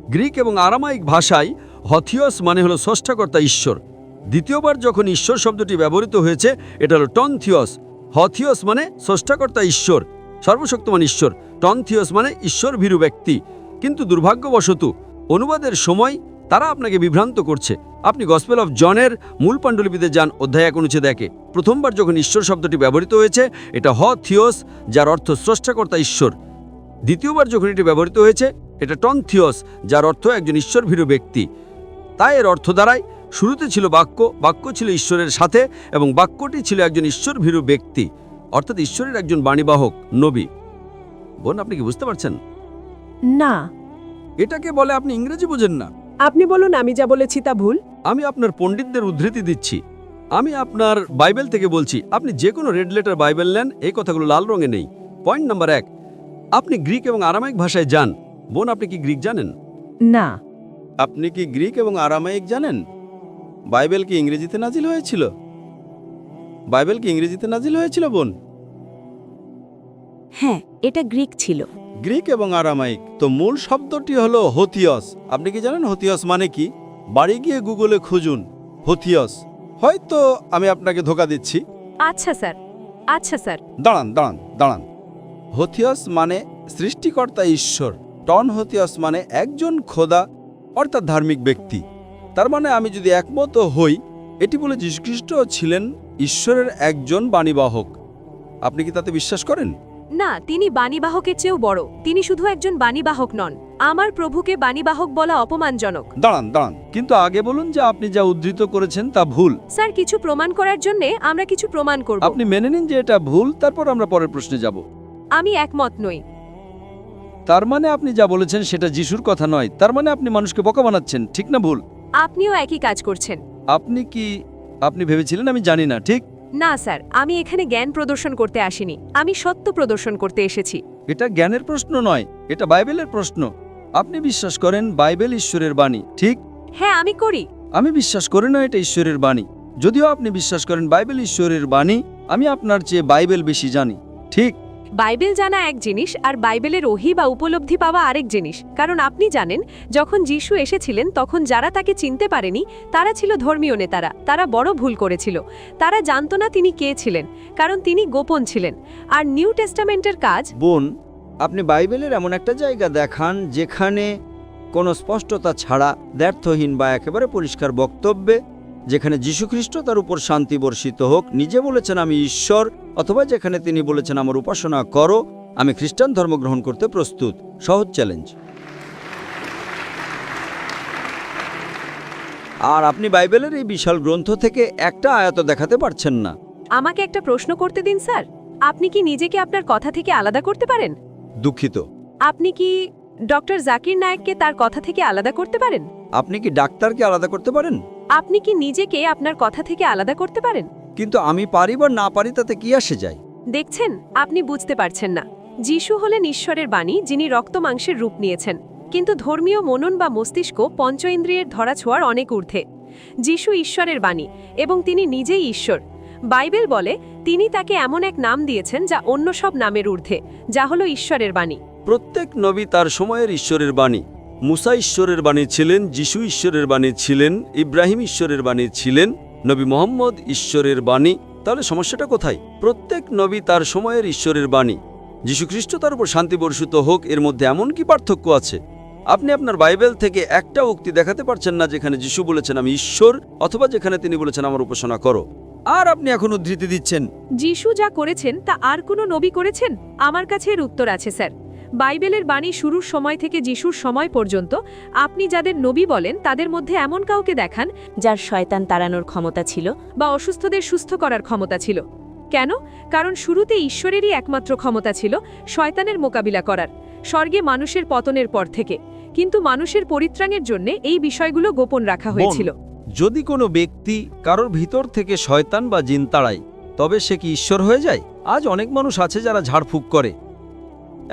গ্রিক এবং আরামাইক ভাষায় হথিয়স মানে হলো স্রষ্টাকর্তা ঈশ্বর। দ্বিতীয়বার যখন ঈশ্বর শব্দটি ব্যবহৃত হয়েছে, এটা হলো টন থিয়স। হথিয়স মানে স্রষ্টাকর্তা ঈশ্বর, সর্বশক্তিমান ঈশ্বর। টন থিয়স মানে ঈশ্বর ভীরু ব্যক্তি। কিন্তু দুর্ভাগ্যবশত অনুবাদের সময় তারা আপনাকে বিভ্রান্ত করছে। আপনি গসপেল অফ জনের মূল পাণ্ডুলিপিতে যান, অধ্যায় 1 অনুচ্ছেদ 1। প্রথমবার যখন ঈশ্বর শব্দটি ব্যবহৃত হয়েছে, এটা হ থিয়স, যার অর্থ স্রষ্টাকর্তা ঈশ্বর। দ্বিতীয়বার যখন এটি ব্যবহৃত হয়েছে, এটা টন থিয়স, যার অর্থ একজন ঈশ্বর ভীরু ব্যক্তি। তাই এর অর্থ দাঁড়ায় শুরুতে ছিল বাক্য, বাক্য ছিল ঈশ্বরের সাথে এবং বাক্যটি ছিল একজন ঈশ্বর ভীরু ব্যক্তি, অর্থাৎ ঈশ্বরের একজন বাণীবাহক, নবী। বোন, আপনি কি বুঝতে পারছেন? না। এটাকে বলে আপনি ইংরেজি বোঝেন না। আপনি বলুন আমি যা বলেছি তা ভুল। আমি আপনার পণ্ডিতদের উদ্ধৃতি দিচ্ছি। আমি আপনার বাইবেল থেকে বলছি। আপনি যে কোনো রেড লেটার বাইবেল নেন, এই কথাগুলো লাল রঙে নেই। পয়েন্ট নাম্বার 1, আপনি গ্রিক এবং আরামাইক ভাষায় যান। বোন, আপনি কি গ্রিক জানেন? না। আপনি কি গ্রিক এবং আরামাইক জানেন? বাইবেল কি ইংরেজিতে নাজিল হয়েছিল? বাইবেল কি ইংরেজিতে নাজিল হয়েছিল বোন? হ্যাঁ, এটা গ্রিক ছিল। গ্রিক এবং আরামাইক তো মূল শব্দটি হলো হথিয়স। আপনি কি জানেন হথিয়স মানে কি? বাড়ি গিয়ে গুগলে খুঁজুন হথিয়স। হয়তো আমি আপনাকে ধোকা দিচ্ছি। আচ্ছা স্যার, আচ্ছা স্যার। দাঁড়ান দাঁড়ান দাঁড়ান। হথিয়স মানে সৃষ্টিকর্তা ঈশ্বর। টন হথিয়স মানে একজন খোদা, অর্থাৎ ধার্মিক ব্যক্তি। তার মানে আমি যদি একমত হই, এটি বলে যীশুখ্রিস্ট ছিলেন ঈশ্বরের একজন বাণীবাহক। আপনি কি তাতে বিশ্বাস করেন? না, তিনি বাণীবাহকের চেয়েও বড়। তিনি শুধু একজন বাণীবাহক নন। আমার প্রভুকে বাণীবাহক বলা অপমানজনক। দাঁড়ান দাঁড়ান। কিন্তু আগে বলুন যে আপনি যা উদ্ধৃত করেছেন তা ভুল। স্যার, কিছু প্রমাণ করার জন্য আমরা কিছু প্রমাণ করব। আপনি মেনে নিন যে এটা ভুল, তারপর আমরা পরের প্রশ্নে যাব। আমি একমত নই। তার মানে আপনি যা বলেছেন সেটা যিশুর কথা নয়। তার মানে আপনি মানুষকে বোকা বানাচ্ছেন, ঠিক না ভুল? আপনিও একই কাজ করছেন। আপনি ভেবেছিলেন আমি জানি না, ঠিক? না স্যার, আমি এখানে জ্ঞান প্রদর্শন করতে আসিনি। আমি সত্য প্রদর্শন করতে এসেছি। এটা জ্ঞানের প্রশ্ন নয়, এটা বাইবেলের প্রশ্ন। আপনি বিশ্বাস করেন বাইবেল ঈশ্বরের বাণী, ঠিক? হ্যাঁ, আমি করি। আমি বিশ্বাস করি না এটা ঈশ্বরের বাণী। যদিও আপনি বিশ্বাস করেন বাইবেল ঈশ্বরের বাণী, আমি আপনার চেয়ে বাইবেল বেশি জানি, ঠিক? বাইবেল জানা এক জিনিস আর বাইবেলের ওহী বা উপলব্ধি পাওয়া আরেক জিনিস। কারণ আপনি জানেন, যখন যিশু এসেছিলেন তখন যারা তাকে চিনতে পারেনি তারা ছিল ধর্মীয় নেতারা। তারা বড় ভুল করেছিল। তারা জানতো না তিনি কে ছিলেন, কারণ তিনি গোপন ছিলেন। আর নিউ টেস্টামেন্টের কাজ। বোন, আপনি বাইবেলের এমন একটা জায়গা দেখান যেখানে কোনো স্পষ্টতা ছাড়া, দ্ব্যর্থহীন বা একেবারে পরিষ্কার বক্তব্যে, যেখানে যীশুখ্রিস্ট তার উপর শান্তি বর্ষিত হোক নিজে বলেছেন আমি ঈশ্বর, অথবা যেখানে তিনি বলেছেন আমার উপাসনা করো, আমি খ্রিস্টান ধর্ম গ্রহণ করতে প্রস্তুত। সহজ চ্যালেঞ্জ। আর আপনি বাইবেলের এই বিশাল গ্রন্থ থেকে একটা আয়াত দেখাতে পারছেন না। আমাকে একটা প্রশ্ন করতে দিন স্যার। আপনি কি নিজেকে আপনার কথা থেকে আলাদা করতে পারেন? দুঃখিত। আপনি কি ডক্টর জাকির নায়েককে তার কথা থেকে আলাদা করতে পারেন? আপনি কি ডাক্তারকে আলাদা করতে পারেন? আপনি কি নিজেকে আপনার কথা থেকে আলাদা করতে পারেন? কিন্তু আমি পারি বা না পারি তাতে কি আসে যায়? দেখছেন, আপনি বুঝতে পারছেন না। যিশু হলেন ঈশ্বরের বাণী, যিনি রক্ত মাংসের রূপ নিয়েছেন। কিন্তু ধর্মীয় মনন বা মস্তিষ্ক পঞ্চ ইন্দ্রিয়ের ধরাছোঁয়ার অনেক ঊর্ধ্বে। যিশু ঈশ্বরের বাণী এবং তিনি নিজেই ঈশ্বর। বাইবেল বলে তিনি তাকে এমন এক নাম দিয়েছেন যা অন্য সব নামের ঊর্ধ্বে, যা হলো ঈশ্বরের বাণী। প্রত্যেক নবী তার সময়ের ঈশ্বরের বাণী। মুসা ঈশ্বরের বাণী ছিলেন, যিশু ঈশ্বরের বাণী ছিলেন, ইব্রাহিম ঈশ্বরের বাণী ছিলেন, নবী মোহাম্মদ ঈশ্বরের বাণী। তাহলে সমস্যাটা কোথায়? প্রত্যেক নবী তার সময়ের ঈশ্বরের বাণী। যীশুখ্রিস্ট তার উপর শান্তি বর্ষিত হোক, এর মধ্যে এমন কি পার্থক্য আছে? আপনি আপনার বাইবেল থেকে একটা উক্তি দেখাতে পারছেন না যেখানে যিশু বলেছেন আমি ঈশ্বর, অথবা যেখানে তিনি বলেছেন আমার উপাসনা করো। আর আপনি এখন উদ্ধৃতি দিচ্ছেন। যিশু যা করেছেন তা আর কোনো নবী করেছেন? আমার কাছে এর উত্তর আছে স্যার। বাইবেলের বাণী শুরুর সময় থেকে যিশুর সময় পর্যন্ত আপনি যাদের নবী বলেন তাদের মধ্যে এমন কাউকে দেখান যার শয়তান তাড়ানোর ক্ষমতা ছিল বা অসুস্থদের সুস্থ করার ক্ষমতা ছিল। কেন? কারণ শুরুতে ঈশ্বরেরই একমাত্র ক্ষমতা ছিল শয়তানের মোকাবিলা করার, স্বর্গে মানুষের পতনের পর থেকে। কিন্তু মানুষের পরিত্রাণের জন্য এই বিষয়গুলো গোপন রাখা হয়েছিল। যদি কোনো ব্যক্তি কারোর ভিতর থেকে শয়তান বা জিন তাড়ায়, তবে সে কি ঈশ্বর হয়ে যায়? আজ অনেক মানুষ আছে যারা ঝাড়ফুঁক করে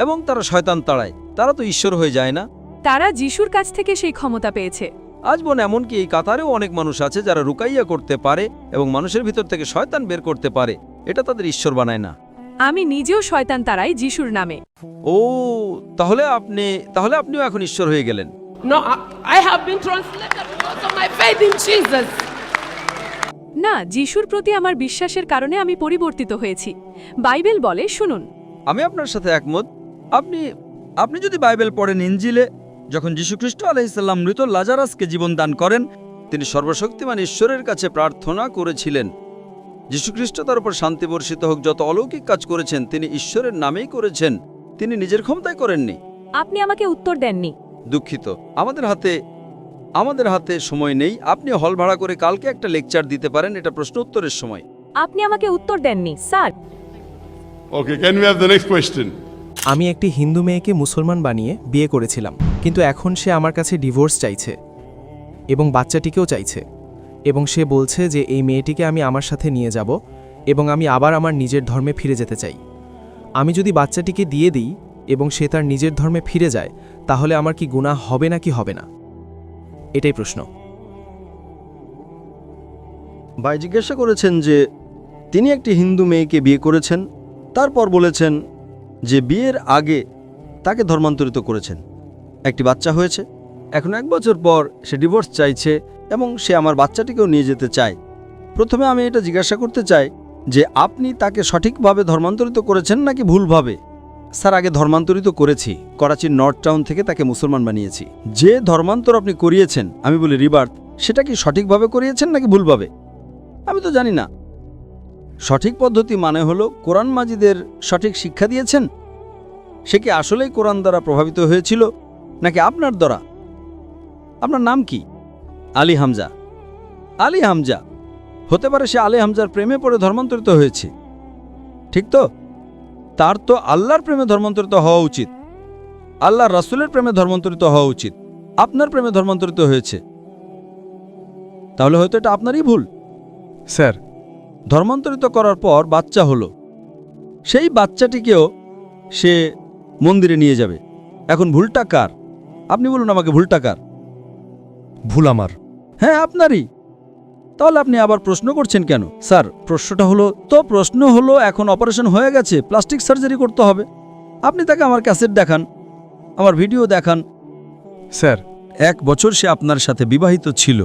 এবং তারা শয়তান তাড়ায়, তারা তো ঈশ্বর হয়ে যায় না। তারা যিশুর কাছ থেকে সেই ক্ষমতা পেয়েছে। আজ এমনকি এই কাতারেও অনেক মানুষ আছে যারা রুকাইয়া করতে পারে এবং মানুষের ভিতর থেকে শয়তান বের করতে পারে। এটা তাদের ঈশ্বর বানায় না। আমি নিজেও শয়তান তাড়াই যিশুর নামে। ও, তাহলে আপনিও এখন ঈশ্বর হয়ে গেলেন। No, I have been translated because of my faith in Jesus. না, যিশুর প্রতি আমার বিশ্বাসের কারণে আমি পরিবর্তিত হয়েছি। বাইবেল বলে, শুনুন। আমি আপনার সাথে একমত। আপনি যদি বাইবেল পড়েন, ইনজিলে যখন যীশুখ্রিস্ট আলাইহিসসালাম মৃত লাজারাসকে জীবন দান করেন, তিনি সর্বশক্তিমান ঈশ্বরের কাছে প্রার্থনা করেছিলেন। যীশুখ্রিস্ট তার উপর শান্তি বর্ষিত হোক যত অলৌকিক কাজ করেছেন তিনি ঈশ্বরের নামেই করেছেন, তিনি নিজের ক্ষমতায় করেননি। আপনি আমাকে উত্তর দেননি। দুঃখিত, আমাদের হাতে সময় নেই। আপনি হল ভাড়া করে কালকে একটা লেকচার দিতে পারেন, এটা প্রশ্ন উত্তরের সময়। আপনি আমাকে উত্তর দেননি sir. Okay, can we have the next question? আমি একটি হিন্দু মেয়েকে মুসলমান বানিয়ে বিয়ে করেছিলাম, কিন্তু এখন সে আমার কাছে ডিভোর্স চাইছে এবং বাচ্চাটিকেও চাইছে, এবং সে বলছে যে এই মেয়েটিকে আমি আমার সাথে নিয়ে যাব এবং আমি আবার আমার নিজের ধর্মে ফিরে যেতে চাই। আমি যদি বাচ্চাটিকে দিয়ে দিই এবং সে তার নিজের ধর্মে ফিরে যায়, তাহলে আমার কি গুনাহ হবে নাকি হবে না? এটাই প্রশ্ন। ভাই জিজ্ঞাসা করেছেন যে তিনি একটি হিন্দু মেয়েকে বিয়ে করেছেন, তারপর বলেছেন যে বিয়ের আগে তাকে ধর্মান্তরিত করেছেন, একটি বাচ্চা হয়েছে, এখন 1 বছর পর সে ডিভোর্স চাইছে এবং সে আমার বাচ্চাটিকেও নিয়ে যেতে চায়। প্রথমে আমি এটা জিজ্ঞাসা করতে চাই যে আপনি তাকে সঠিকভাবে ধর্মান্তরিত করেছেন নাকি ভুলভাবে? স্যার, আগে ধর্মান্তরিত করেছি। করাচির নর্থ টাউন থেকে তাকে মুসলমান বানিয়েছি। যে ধর্মান্তর আপনি করিয়েছেন, আমি বলি রিবার্থ, সেটা কি সঠিকভাবে করিয়েছেন নাকি ভুলভাবে? আমি তো জানি না। সঠিক পদ্ধতি মানে হলো কোরআন মাজিদের সঠিক শিক্ষা দিয়েছেন। সে কি আসলেই কোরআন দ্বারা প্রভাবিত হয়েছিল নাকি আপনার দ্বারা? আপনার নাম কি? আলী হামজা। আলী হামজা হতে পারে সে আলী হামজার প্রেমে পড়ে ধর্মান্তরিত হয়েছে, ঠিক তো? তার তো আল্লাহর প্রেমে ধর্মান্তরিত হওয়া উচিত, আল্লাহর রাসূলের প্রেমে ধর্মান্তরিত হওয়া উচিত। আপনার প্রেমে ধর্মান্তরিত হয়েছে, তাহলে হয়তো এটা আপনারই ভুল। স্যার, ধর্মান্তরিত করার পর বাচ্চা হলো, সেই বাচ্চাটিকেও সে মন্দিরে নিয়ে যাবে। এখন ভুলটা কার? আপনি বলুন আমাকে, ভুলটা কার? ভুল আমার। হ্যাঁ, আপনারই। তাহলে আপনি আবার প্রশ্ন করছেন কেন? স্যার, প্রশ্ন হলো এখন অপারেশন হয়ে গেছে, প্লাস্টিক সার্জারি করতে হবে। আপনি তাকে আমার ক্যাসেট দেখান, আমার ভিডিও দেখান। স্যার, 1 বছর সে আপনার সাথে বিবাহিত ছিল,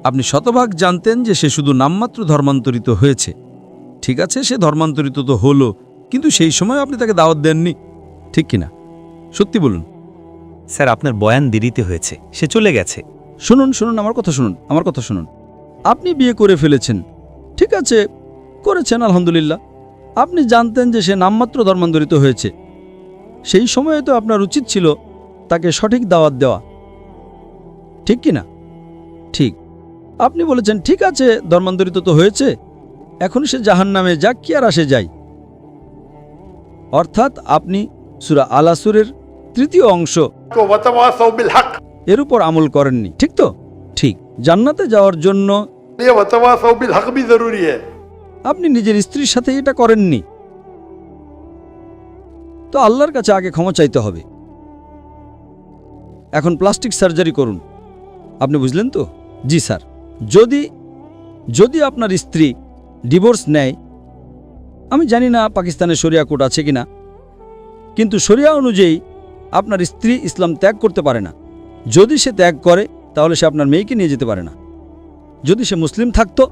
আপনি শতভাগ জানতেন যে সে শুধু নামমাত্র ধর্মান্তরিত হয়েছে। ঠিক আছে, সে ধর্মান্তরিত তো হলো, কিন্তু সেই সময় আপনি তাকে দাওয়াত দেননি, ঠিক কিনা? সত্যি বলুন। স্যার, আপনার বয়ান দেরিতে হয়েছে, সে চলে গেছে। শুনুন, আমার কথা শুনুন। আপনি বিয়ে করে ফেলেছেন, ঠিক আছে, করেছেন, আলহামদুলিল্লাহ। আপনি জানতেন যে সে নামমাত্র ধর্মান্তরিত হয়েছে, সেই সময়ে তো আপনার উচিত ছিল তাকে সঠিক দাওয়াত দেওয়া, ঠিক কিনা? ঠিক। আপনি বলেছেন ঠিক আছে, ধর্মান্তরিত তো হয়েছে, এখন সে জাহান্নামে যাক, কি আর আসে যায়। অর্থাৎ আপনি সূরা আল আসরের 3য় অংশ وتواصوا بالحق এর উপর আমল করেননি, ঠিক তো? ঠিক। জান্নাতে যাওয়ার জন্য ये वतवासौ बिलहक भी जरूरी है। আপনি নিজের স্ত্রীর সাথে এটা করেননি, তো আল্লাহর কাছে আগে ক্ষমা চাইতে হবে। এখন প্লাস্টিক সার্জারি করুন। আপনি বুঝলেন তো? জি স্যার। যদি আপনার স্ত্রী ডিভোর্স নেয়, আমি জানি না পাকিস্তানের শরিয়া কোড আছে কিনা, কিন্তু শরিয়া অনুযায়ী আপনার স্ত্রী ইসলাম ত্যাগ করতে পারে না। যদি সে ত্যাগ করে তাহলে সে আপনার মেয়েকে নিয়ে যেতে পারে না। যদি সে মুসলিম থাকতো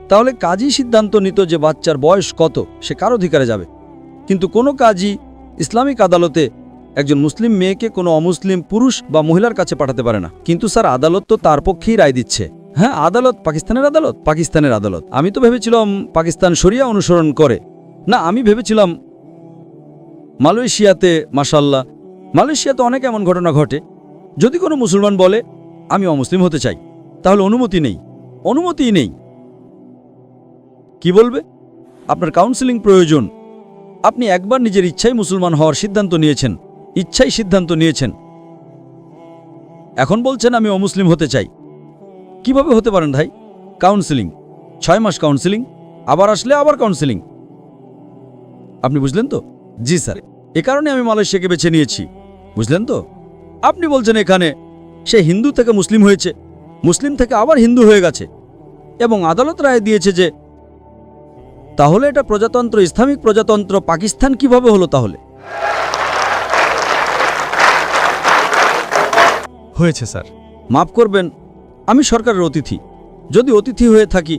তাহলে কাজী সিদ্ধান্ত নিত যে বাচ্চার বয়স কত, সে কার অধিকারে যাবে। কিন্তু কোনো কাজী ইসলামিক আদালতে একজন মুসলিম মেয়েকে কোনো অমুসলিম পুরুষ বা মহিলার কাছে পাঠাতে পারে না। কিন্তু স্যার আদালত তো তার পক্ষেই রায় দিচ্ছে। হ্যাঁ, আদালত পাকিস্তানের আদালত, পাকিস্তানের আদালত। আমি তো ভেবেছিলাম পাকিস্তান শরিয়া অনুসরণ করে। না, আমি ভেবেছিলাম মালয়েশিয়াতে, মাশাআল্লাহ, মালয়েশিয়াতে অনেক এমন ঘটনা ঘটে। যদি কোনো মুসলমান বলে আমি অমুসলিম হতে চাই, তাহলে অনুমতিই নেই। কি বলবে? আপনার কাউন্সেলিং প্রয়োজন। আপনি একবার নিজের ইচ্ছায় মুসলমান হওয়ার সিদ্ধান্ত নিয়েছেন, এখন বলছেন আমি অমুসলিম হতে চাই। কিভাবে হতে পারেন ভাই? কাউন্সেলিং, 6 মাস কাউন্সেলিং, আবার আসলে আবার কাউন্সেলিং। আপনি বুঝলেন তো? জি স্যার, এ কারণে আমি মালয়েশিয়াকে বেছে নিয়েছি। বুঝলেন তো? আপনি বলছেন এখানে সে হিন্দু থেকে মুসলিম হয়েছে, মুসলিম থেকে আবার হিন্দু হয়ে গেছে, এবং আদালত রায় দিয়েছে যে তাহলে এটা প্রজাতন্ত্র, ইসলামিক প্রজাতন্ত্র পাকিস্তান কিভাবে হলো তাহলে? হয়েছে স্যার। মাফ করবেন, আমি সরকারের অতিথি। যদি অতিথি হয়ে থাকি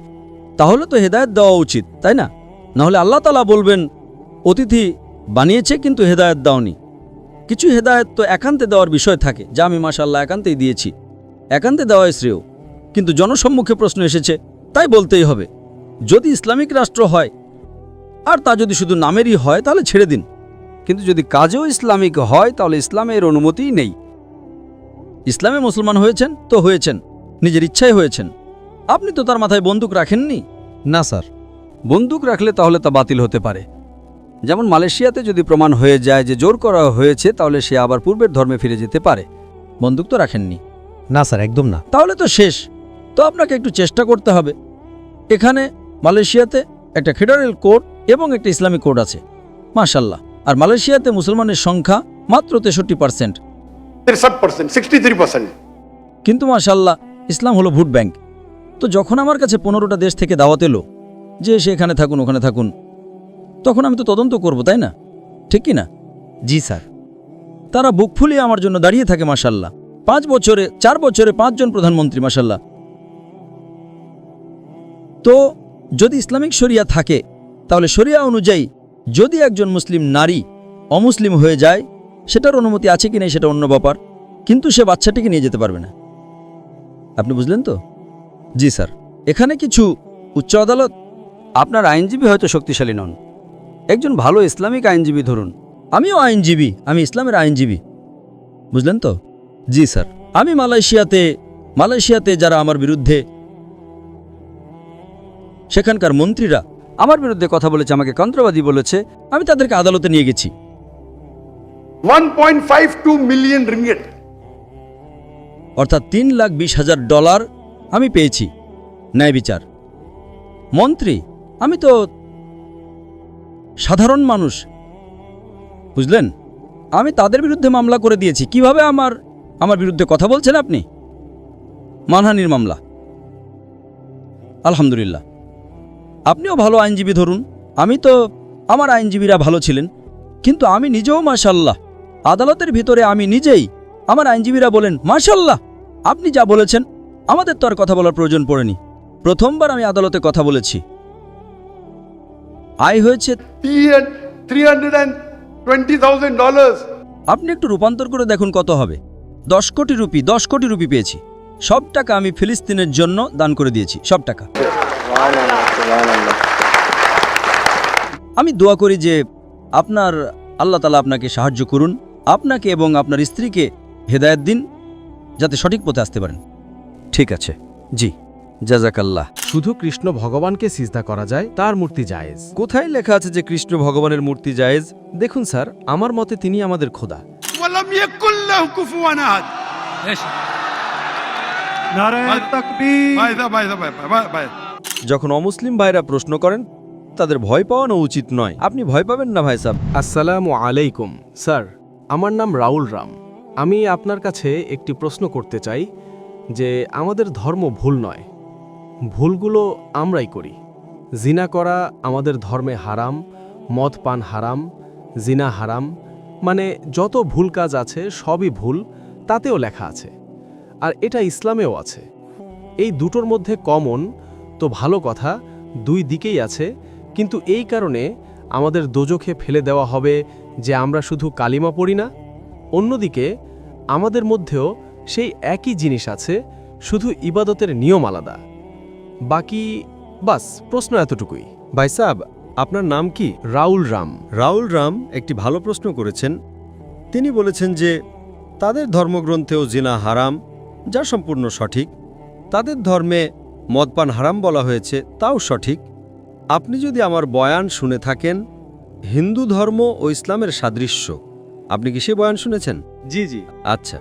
তাহলে তো হেদায়েত দেওয়া উচিত, তাই না? নাহলে আল্লাহ তাআলা বলবেন অতিথি বানিয়েছে কিন্তু হেদায়েত দাওনি। কিছু হেদায়েত তো একান্তে দেওয়ার বিষয় থাকে, যা আমি মাশাআল্লাহ একান্তেই দিয়েছি। একান্তে দেওয়াই শ্রেয়, কিন্তু জনসম্মুখে প্রশ্ন এসেছে তাই বলতেই হবে। যদি ইসলামিক রাষ্ট্র হয় আর তা যদি শুধু নামেরই হয় তাহলে ছেড়ে দিন, কিন্তু যদি কাজেও ইসলামিক হয় তাহলে ইসলামের অনুমতিই নেই। ইসলামে মুসলমান হয়েছেন তো হয়েছেন, নিজের ইচ্ছায় হয়েছেন। আপনি তো তার মাথায় বন্দুক রাখেননি। না স্যার। বন্দুক রাখলে তাহলে তা বাতিল হতে পারে। যেমন মালয়েশিয়াতে যদি প্রমাণ হয়ে যায় যে জোর করা হয়েছে, তাহলে সে আবার পূর্বের ধর্মে ফিরে যেতে পারে। বন্দুক তো রাখেননি। না স্যার, একদম না। তাহলে তো শেষ। তো আপনাকে একটু চেষ্টা করতে হবে। এখানে মালয়েশিয়াতে একটা ফেডারেল কোড এবং একটা ইসলামিক কোড আছে, মাশাআল্লাহ। আর মালয়েশিয়াতে মুসলমানের সংখ্যা মাত্র 63%। 63%, কিন্তু মাশাআল্লাহ ইসলাম হলো ভোট ব্যাংক। তো যখন আমার কাছে 15টা দেশ থেকে দাওয়াত এলো যে সে এখানে থাকুন, ওখানে থাকুন, তখন আমি তো তদন্ত করব, তাই না? ঠিক কি না? জি স্যার। তারা বুক ফুলিয়ে আমার জন্য দাঁড়িয়ে থাকে, মাশাআল্লাহ। 4 বছরে 5 জন প্রধানমন্ত্রী, মাশাআল্লাহ। তো যদি ইসলামিক শরিয়া থাকে তাহলে শরিয়া অনুযায়ী যদি একজন মুসলিম নারী অমুসলিম হয়ে যায়, সেটার অনুমতি আছে কি নেই সেটা অন্য ব্যাপার, কিন্তু সে বাচ্চাটিকে নিয়ে যেতে পারবে না। আপনি বুঝলেন তো? জি স্যার। এখানে কিছু উচ্চ আদালত, আপনার আইনজীবী হয়তো শক্তিশালী নন, একজন ভালো ইসলামিক আইনজীবী ধরুন। আমিও আইনজীবী, আমি ইসলামের আইনজীবী। বুঝলেন তো? জি স্যার। আমি মালয়েশিয়াতে যারা আমার বিরুদ্ধে, সেখানকার মন্ত্রীরা আমার বিরুদ্ধে কথা বলেছে, আমাকে কন্ত্রবাদী বলেছে, আমি তাদেরকে আদালতে নিয়ে গেছি। 1.52 million ringgit, অর্থাৎ $3,20,000 আমি পেয়েছি ন্যায় বিচার। মন্ত্রী, আমি তো সাধারণ মানুষ, বুঝলেন? আমি তাদের বিরুদ্ধে মামলা করে দিয়েছি। কিভাবে আমার বিরুদ্ধে কথা বলছেন আপনি? মানহানির মামলা। আলহামদুলিল্লাহ, আপনিও ভালো আইনজীবী ধরুন। আমার আইনজীবীরা ভালো ছিলেন, কিন্তু আমি নিজেও মাশাআল্লাহ আদালতের ভিতরে আমি নিজেই, আমার আইনজীবীরা বলেন মাশাআল্লাহ আপনি যা বলেছেন আমাদের তো আর কথা বলার প্রয়োজন পড়েনি। প্রথমবার আমি আদালতে কথা বলেছি, আয় হয়েছে $320,000। আপনি একটু রূপান্তর করে দেখুন কত হবে। 10 কোটি রুপি পেয়েছি। সব টাকা আমি ফিলিস্তিনের জন্য দান করে দিয়েছি, সব টাকা। আমি দোয়া করি যে আল্লাহ তাআলা আপনাকে সাহায্য করুন, আপনাকে এবং আপনার স্ত্রীকে হেদায়েত দিন যাতে সঠিক পথে আসতে পারেন। ঠিক আছে, জি, জাযাকাল্লাহ। শুধু কৃষ্ণ ভগবানকে সিজদা করা যায়, তার মূর্তি জায়েজ। কোথায় লেখা আছে যে কৃষ্ণ ভগবানের মূর্তি জায়েজ? দেখুন স্যার, আমার মতে তিনি আমাদের খোদা। ولم يكن له كفوا احد. নারে তাকবীর। যখন অমুসলিম ভাইরা প্রশ্ন করেন তাদের ভয় পাওয়ানো উচিত নয়। আপনি ভয় পাবেন না ভাই সাহেব। আসসালামু আলাইকুম স্যার, আমার নাম রাউল রাম। আমি আপনার কাছে একটি প্রশ্ন করতে চাই যে আমাদের ধর্ম ভুল নয়, ভুলগুলো আমরাই করি। জিনা করা আমাদের ধর্মে হারাম, মদ পান হারাম, জিনা হারাম, মানে যত ভুল কাজ আছে সবই ভুল, তাতেও লেখা আছে। আর এটা ইসলামেও আছে। এই দুটোর মধ্যে কমন তো ভালো কথা, দুই দিকেই আছে, কিন্তু এই কারণে আমাদের দোজখে ফেলে দেওয়া হবে যে আমরা শুধু কালিমা পড়ি না। অন্যদিকে আমাদের মধ্যেও সেই একই জিনিস আছে, শুধু ইবাদতের নিয়ম আলাদা। বাকি বাস, প্রশ্ন এতটুকুই। ভাই সাহেব, আপনার নাম কি? রাউল রাম। রাউল রাম একটি ভালো প্রশ্ন করেছেন। তিনি বলেছেন যে তাদের ধর্মগ্রন্থেও জিনা হারাম, যা সম্পূর্ণ সঠিক। তাদের ধর্মে মদপান হারাম বলা হয়েছে, তাও সঠিক। আপনি যদি আমার বয়ান শুনে থাকেন, হিন্দু ধর্ম ও ইসলামের সাদৃশ্য, আপনি কি সে বয়ান শুনেছেন? জি জি। আচ্ছা,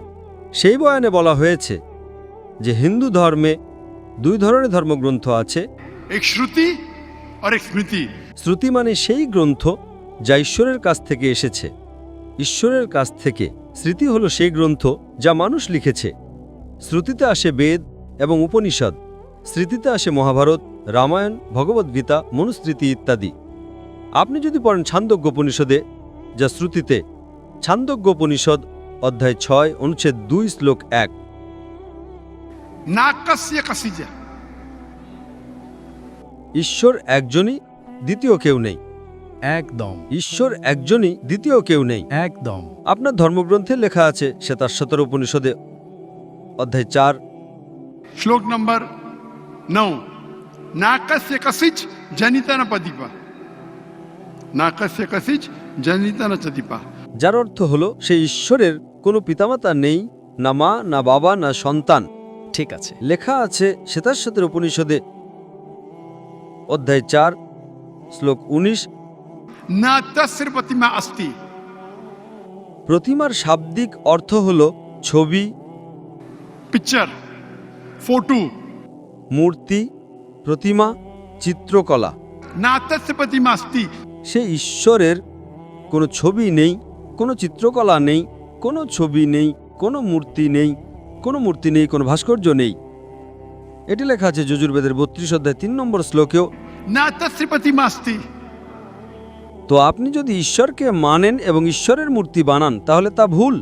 সেই বয়ানে বলা হয়েছে যে হিন্দু ধর্মে দুই ধরনের ধর্মগ্রন্থ আছে। एक श्रुति और एक स्मृति। শ্রুতি মানে সেই গ্রন্থ যা ঈশ্বরের কাছ থেকে এসেছে। ঈশ্বরের কাছ থেকে। স্মৃতি হলো সেই গ্রন্থ যা মানুষ লিখেছে। শ্রুতিতে আসে বেদ এবং উপনিষদ, স্মৃতিতে আসে মহাভারত, রামায়ণ, ভগবদ্গীতা, মনুস্মৃতি ইত্যাদি। আপনি যদি পড়েন ছান্দোগ্য উপনিষদে, যা শ্রুতিতে, ছান্দোগ্য উপনিষদ অধ্যায় 6 অনুচ্ছেদ 2 শ্লোক 1, नाकस्य कसिजा। ঈশ্বর একজনই, দ্বিতীয় কেউ নেই। একদম। ঈশ্বর একজনই, দ্বিতীয় কেউ নেই। একদম। আপনার ধর্মগ্রন্থে লেখা আছে শ্বেতাশ্বতর উপনিষদে অধ্যায় 4 श्लोक नंबर 9, नाकस्य कसिच जनिता न पदीपा। नाकस्य कसिच जनिता न चदीपा। যার অর্থ হলো সেই ঈশ্বরের কোনো পিতামাতা নেই, না মা, না বাবা, না সন্তান। ঠিক আছে। লেখা আছে শ্বেতাশ্বতর উপনিষদে অধ্যায় 4 শ্লোক 19, न तस्य प्रतिमा अस्ति। প্রতিমার শাব্দিক অর্থ হল ছবি, पिक्चर, फोटो। মূর্তি, প্রতিমা, চিত্রকলা। न तस्य प्रतिमा अस्ति। সেই ঈশ্বরের কোনো ছবি নেই, কোনো চিত্রকলা নেই, কোনো ছবি নেই, কোনো মূর্তি নেই, কোনো মূর্তি নেই, কোনো ভাস্কর্য নেই। এটি লেখা আছে যজুর্বেদের 32 অধ্যায় 3 নম্বর শ্লোকেও। न तस्य प्रतिमा अस्ति। তো আপনি যদি ঈশ্বরকে মানেন এবং ঈশ্বরের মূর্তি বানান, তাহলে তা ভুল।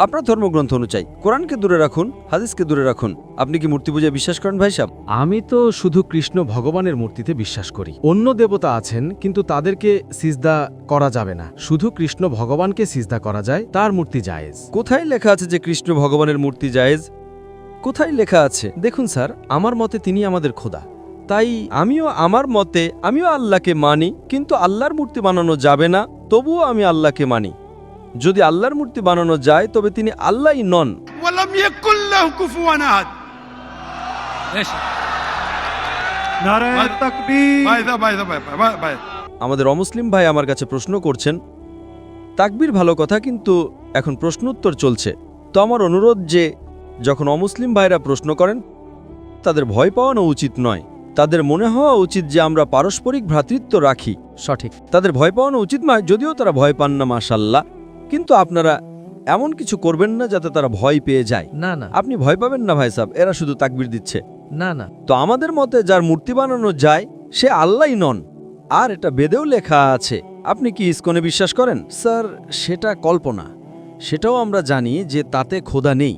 আপনার ধর্মগ্রন্থ অনুযায়ী কোরআনকে দূরে রাখুন, হাদিসকে দূরে রাখুন। আপনি কি মূর্তি পূজায় বিশ্বাস করেন ভাই সাহেব? আমি তো শুধু কৃষ্ণ ভগবানের মূর্তিতে বিশ্বাস করি। অন্য দেবতা আছেন, কিন্তু তাদেরকে সিজদা করা যাবে না। শুধু কৃষ্ণ ভগবানকে সিজদা করা যায়, তার মূর্তি জায়েজ। কোথায় লেখা আছে যে কৃষ্ণ ভগবানের মূর্তি জায়েজ? কোথায় লেখা আছে? দেখুন স্যার, আমার মতে তিনি আমাদের খোদা। তাই আমার মতে আমিও আল্লাহকে মানি, কিন্তু আল্লাহর মূর্তি বানানো যাবে না, তবুও আমি আল্লাহকে মানি। যদি আল্লাহর মূর্তি বানানো যায়, তবে তিনি আল্লাহই নন। वलम यकुल लहु कुफुवन अहद। नारे तकबीर। भाई। আমাদের অমুসলিম ভাই আমার কাছে প্রশ্ন করছেন। তাকবীর ভালো কথা, কিন্তু এখন প্রশ্ন উত্তর চলছে। তো আমার অনুরোধ যে যখন অমুসলিম ভাইরা প্রশ্ন করেন, তাদের ভয় পাওয়ানো উচিত নয়। তাদের মনে হওয়া উচিত যে আমরা পারস্পরিক ভ্রাতৃত্ব রাখি। সঠিক। তাদের ভয় পাওয়ানো উচিত নয়, যদিও তারা ভয় পান না, মাশাআল্লাহ। কিন্তু আপনারা এমন কিছু করবেন না যাতে তারা ভয় পেয়ে যায়। না না, আপনি ভয় পাবেন না ভাই সাহেব, এরা শুধু তাকবীর দিচ্ছে। না না। তো আমাদের মতে যার মূর্তি বানানো যায় সে আল্লাহই নন, আর এটা বেদেও লেখা আছে। আপনি কি ইসকনে বিশ্বাস করেন? স্যার, সেটা কল্পনা। সেটাও আমরা জানি যে তাতে খোদা নেই,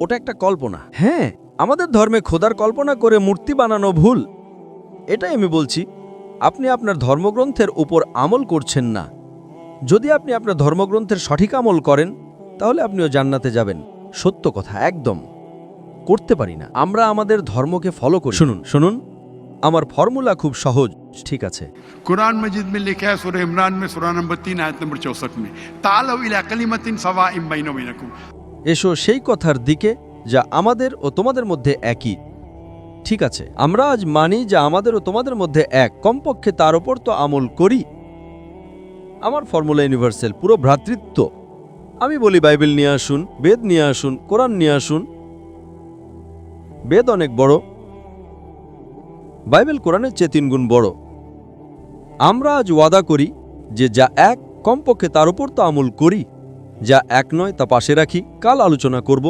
ওটা একটা কল্পনা। হ্যাঁ, আমাদের ধর্মে খোদার কল্পনা করে মূর্তি বানানো ভুল, এটাই আমি বলছি। আপনি আপনার ধর্মগ্রন্থের উপর আমল করছেন না। যদি আপনি আপনার ধর্মগ্রন্থের সঠিক আমল করেন, তাহলে আপনিও জান্নাতে যাবেন। সত্য কথা, একদম। করতে পারি না, আমরা আমাদের ধর্মকে ফলো করি। শুনুন, আমার ফর্মুলা খুব সহজ। ঠিক আছে, कुरान मजीद में लिखा है सूरह इमरान में सूरह नंबर 3 आयत नंबर 64 में, तालौ इला कलिमतिन सवाइम बैना बैनकुम। এসো সেই কথার দিকে যা আমাদের ও তোমাদের মধ্যে একই। ঠিক আছে, আমরা আজ মানি যা আমাদের ও তোমাদের মধ্যে এক, কমপক্ষে তার ওপর তো আমল করি। আমার ফর্মুলা ইউনিভার্সাল, পুরো ভ্রাতৃত্ব। আমি বলি বাইবেল নিয়ে আসুন, বেদ নিয়ে আসুন, কোরআন নিয়ে আসুন। বেদ অনেক বড়, বাইবেল কোরআনের চেয়ে 3 গুণ বড়। আমরা আজ ওয়াদা করি যে যা এক কমপক্ষে তার উপর তো আমল করি, যা এক নয় তা পাশে রাখি, কাল আলোচনা করব।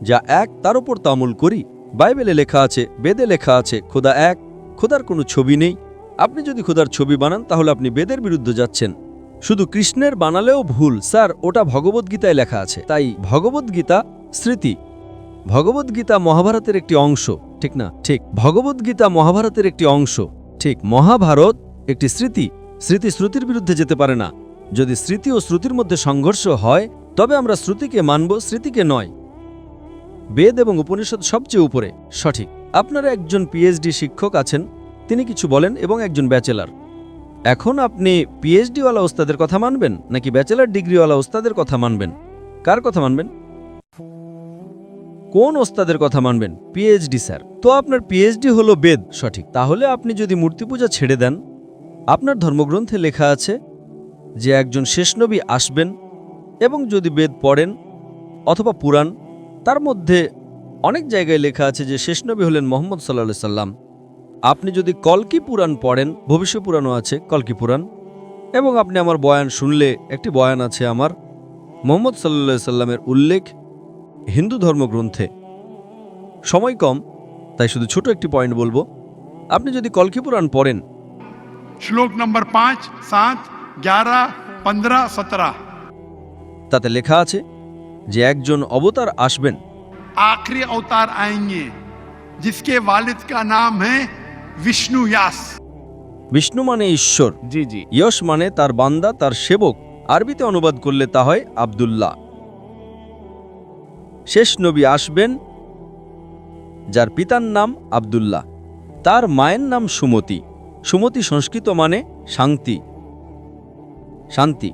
যা এক তার উপর তো আমল করি। বাইবেলে লেখা আছে, বেদে লেখা আছে, খোদা এক, খোদার কোনো ছবি নেই। আপনি যদি খোদার ছবি বানান তাহলে আপনি বেদের বিরুদ্ধে যাচ্ছেন। শুধু কৃষ্ণের বানালেও ভুল স্যার, ওটা ভগবদ্গীতায় লেখা আছে। তাই ভগবদ্গীতা স্মৃতি, ভগবদ্গীতা মহাভারতের একটি অংশ, ঠিক না? ঠিক। ভগবদ্গীতা মহাভারতের একটি অংশ, ঠিক। মহাভারত একটি স্মৃতি, স্মৃতি শ্রুতির বিরুদ্ধে যেতে পারে না। যদি স্মৃতি ও শ্রুতির মধ্যে সংঘর্ষ হয় তবে আমরা শ্রুতিকে মানব, স্মৃতিকে নয়। বেদ এবং উপনিষদ সবচেয়ে উপরে, সঠিক। আপনারা একজন পিএইচডি শিক্ষক আছেন, তিনি কিছু বলেন, এবং একজন ব্যাচেলার। এখন আপনি পিএইচডিওয়ালা ওস্তাদের কথা মানবেন নাকি ব্যাচেলার ডিগ্রিওয়ালা ওস্তাদের কথা মানবেন? কার কথা মানবেন? কোন ওস্তাদের কথা মানবেন? PhD sir. তো আপনার পিএইচডি হলো বেদ, সঠিক। তাহলে আপনি যদি মূর্তি পূজা ছেড়ে দেন, আপনার ধর্মগ্রন্থে লেখা আছে যে একজন শেষ নবী আসবেন, এবং যদি বেদ পড়েন অথবা পুরাণ, তার মধ্যে অনেক জায়গায় লেখা আছে যে শেষ নবী হলেন মুহাম্মদ সাল্লাল্লাহু আলাইহি সাল্লাম। আপনি যদি কলকি পুরাণ পড়েন, ভবিষ্য পুরাণও আছে, কলকি পুরাণ, এবং আপনি আমার বয়ান শুনলে, একটি বয়ান আছে আমার, মুহাম্মদ সাল্লাল্লাহু আলাইহি সাল্লামের উল্লেখ হিন্দু ধর্মগ্রন্থে। সময় কম, তাই শুধু ছোট একটি পয়েন্ট বলবো। আপনি যদি কলকি পুরাণ পড়েন, श्लोक नंबर 5, 7, 11, 15, 17 তাতে লেখা আছে যে একজন অবতার আসবেন, आखिरी अवतार आएंगे जिसके वालिद का नाम है विष्णु यास। বিষ্ণু মানে ঈশ্বর, জি জি। ইয়শ মানে তার বান্দা, তার সেবক। আরবিতে অনুবাদ করলে তা হয় আব্দুল্লাহ। শেষ নবী আসবেন যার পিতার নাম আব্দুল্লাহ, তার মায়ের নাম সুমতি। সুমতি সংস্কৃত মানে শান্তি, শান্তি।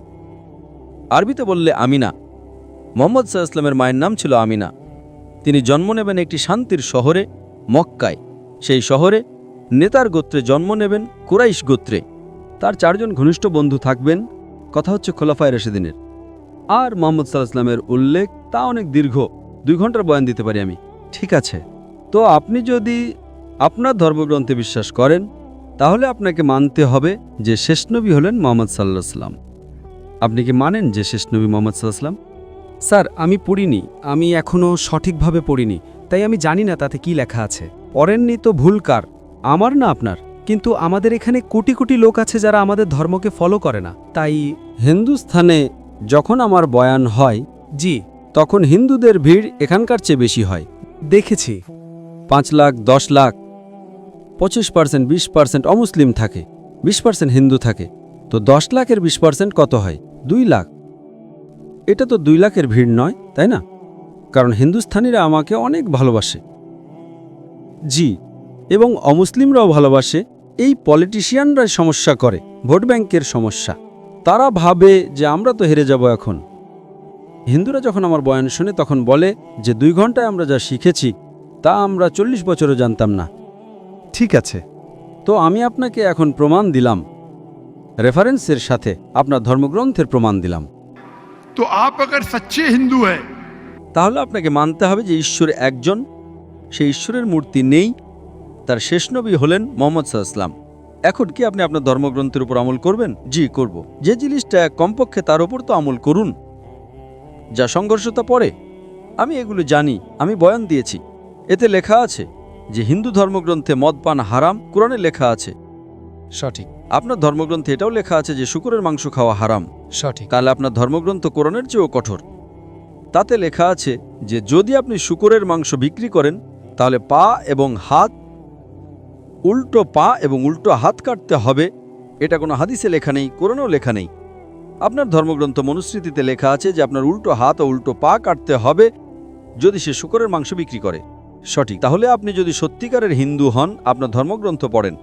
আরবিতে বললে আমিনা। মুহাম্মদ সাল্লাল্লাহু আলাইহি ওয়াসাল্লামের মায়ের নাম ছিল আমিনা। তিনি জন্ম নেবেন একটি শান্তির শহরে, মক্কায়। সেই শহরে নেতার গোত্রে জন্ম নেবেন, কুরাইশ গোত্রে। তার 4 জন ঘনিষ্ঠ বন্ধু থাকবেন। কথা হচ্ছে খোলাফায়ে রাশিদিনের। আর মুহাম্মদ সাল্লাল্লাহু আলাইহি ওয়াসাল্লামের উল্লেখ তা অনেক দীর্ঘ, 2 ঘন্টার বয়ান দিতে পারি আমি। ঠিক আছে, তো আপনি যদি আপনার ধর্মগ্রন্থে বিশ্বাস করেন তাহলে আপনাকে মানতে হবে যে শেষ নবী হলেন মুহাম্মদ সাল্লাল্লাহু আলাইহি ওয়াসাল্লাম। আপনি কি মানেন যে শেষ নবী মুহাম্মদ সাল্লাল্লাহু আলাইহি ওয়াসাল্লাম? স্যার, আমি পড়িনি, আমি এখনও সঠিকভাবে পড়িনি, তাই আমি জানি না তাতে কি লেখা আছে। পড়েননি তো ভুল কার, আমার না আপনার? কিন্তু আমাদের এখানে কোটি কোটি লোক আছে যারা আমাদের ধর্মকে ফলো করে না, তাই। হিন্দুস্থানে যখন আমার বয়ান হয়, জি, তখন হিন্দুদের ভিড় এখানকার চেয়ে বেশি হয়। দেখেছি। 5 লাখ, 10 লাখ, 25%, 20% অমুসলিম থাকে, 20% হিন্দু থাকে। তো 10 লাখের 20% কত হয়? 2 লাখ। এটা তো 2 লাখের ভিড় নয়, তাই না? কারণ হিন্দুস্থানিরা আমাকে অনেক ভালোবাসে। জি, এবং অমুসলিমরাও ভালোবাসে। এই পলিটিশিয়ানরাই সমস্যা করে, ভোট ব্যাংকের সমস্যা। তারা ভাবে যে আমরা তো হেরে যাব এখন। হিন্দুরা যখন আমার বয়ান শুনে তখন বলে যে 2 ঘন্টায় আমরা যা শিখেছি তা আমরা 40 বছরও জানতাম না। ঠিক আছে, তো আমি আপনাকে এখন প্রমাণ দিলাম, রেফারেন্সের সাথে আপনার ধর্মগ্রন্থের প্রমাণ দিলাম। तो आप अगर सच्चे हिंदू हैं তাহলে আপনাকে মানতে হবে যে ঈশ্বর একজন, সেই ঈশ্বরের মূর্তি নেই, তার শেষ নবী হলেন মুহাম্মদ সাল্লাল্লাহু আলাইহি ওয়াসাল্লাম। এখন কি আপনি আপনার ধর্মগ্রন্থের উপর আমল করবেন? জি, করব। যে জিনিসটা কমপক্ষে তার উপর তো আমল করুন। যা সংঘর্ষতা পড়ে, আমি এগুলো জানি, আমি বয়ান দিয়েছি। এতে লেখা আছে যে হিন্দু ধর্মগ্রন্থে মদ পান হারাম, কোরআনে লেখা আছে। সঠিক। আপনার ধর্মগ্রন্থে এটাও লেখা আছে যে শুকরের মাংস খাওয়া হারাম। সঠিক। তাহলে আপনার ধর্মগ্রন্থ কোরআনের চেয়েও কঠোর। তাতে লেখা আছে যে যদি আপনি শুকরের মাংস বিক্রি করেন তাহলে পা এবং হাত, উল্টো পা এবং উল্টো হাত কাটতে হবে। এটা কোনো হাদিসে লেখা নেই, কোরআনেও লেখা নেই। আপনার ধর্মগ্রন্থ মনুস্মৃতিতে লেখা আছে যে আপনার উল্টো হাত ও উল্টো পা কাটতে হবে যদি সে শুকরের মাংস বিক্রি করে। সঠিক। তাহলে আপনি যদি সত্যিকারের হিন্দু হন, আপনার ধর্মগ্রন্থ পড়েন।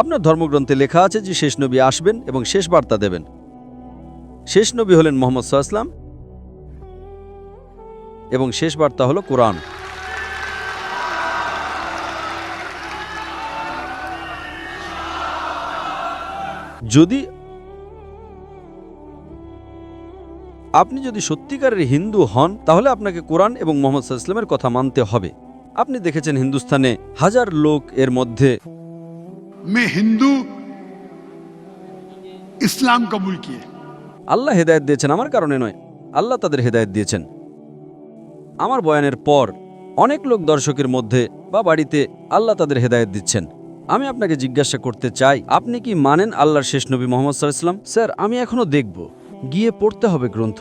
আপনার ধর্মগ্রন্থে লেখা আছে যে শেষ নবী আসবেন এবং শেষ বার্তা দেবেন। শেষ নবী হলেন মুহাম্মদ সাল্লাল্লাহু আলাইহি ওয়াসাল্লাম এবং শেষ বার্তা হলো কোরআন। যদি আপনি যদি সত্যিকারের হিন্দু হন তাহলে আপনাকে কোরআন এবং মুহাম্মদ সাল্লাল্লাহু আলাইহি ওয়াসাল্লামের কথা মানতে হবে। আপনি দেখেছেন হিন্দুস্তানে 1000 লোক এর মধ্যে मैं हिंदू इस्लाम कबूल किए। আল্লাহ হেদায়েত দিয়েছেন আমার কারণে নয়, আল্লাহ তাদের হেদায়েত দিয়েছেন। আমার বয়ানের পর অনেক লোক দর্শকের মধ্যে বা বাড়িতে আল্লাহ তাদের হেদায়েত দিচ্ছেন। আমি আপনাকে জিজ্ঞাসা করতে চাই, আপনি কি মানেন আল্লাহর শেষ নবী মুহাম্মদ সাল্লাল্লাহু আলাইহি ওয়াসাল্লাম? স্যার, আমি এখনো দেখব, গিয়ে পড়তে হবে গ্রন্থ,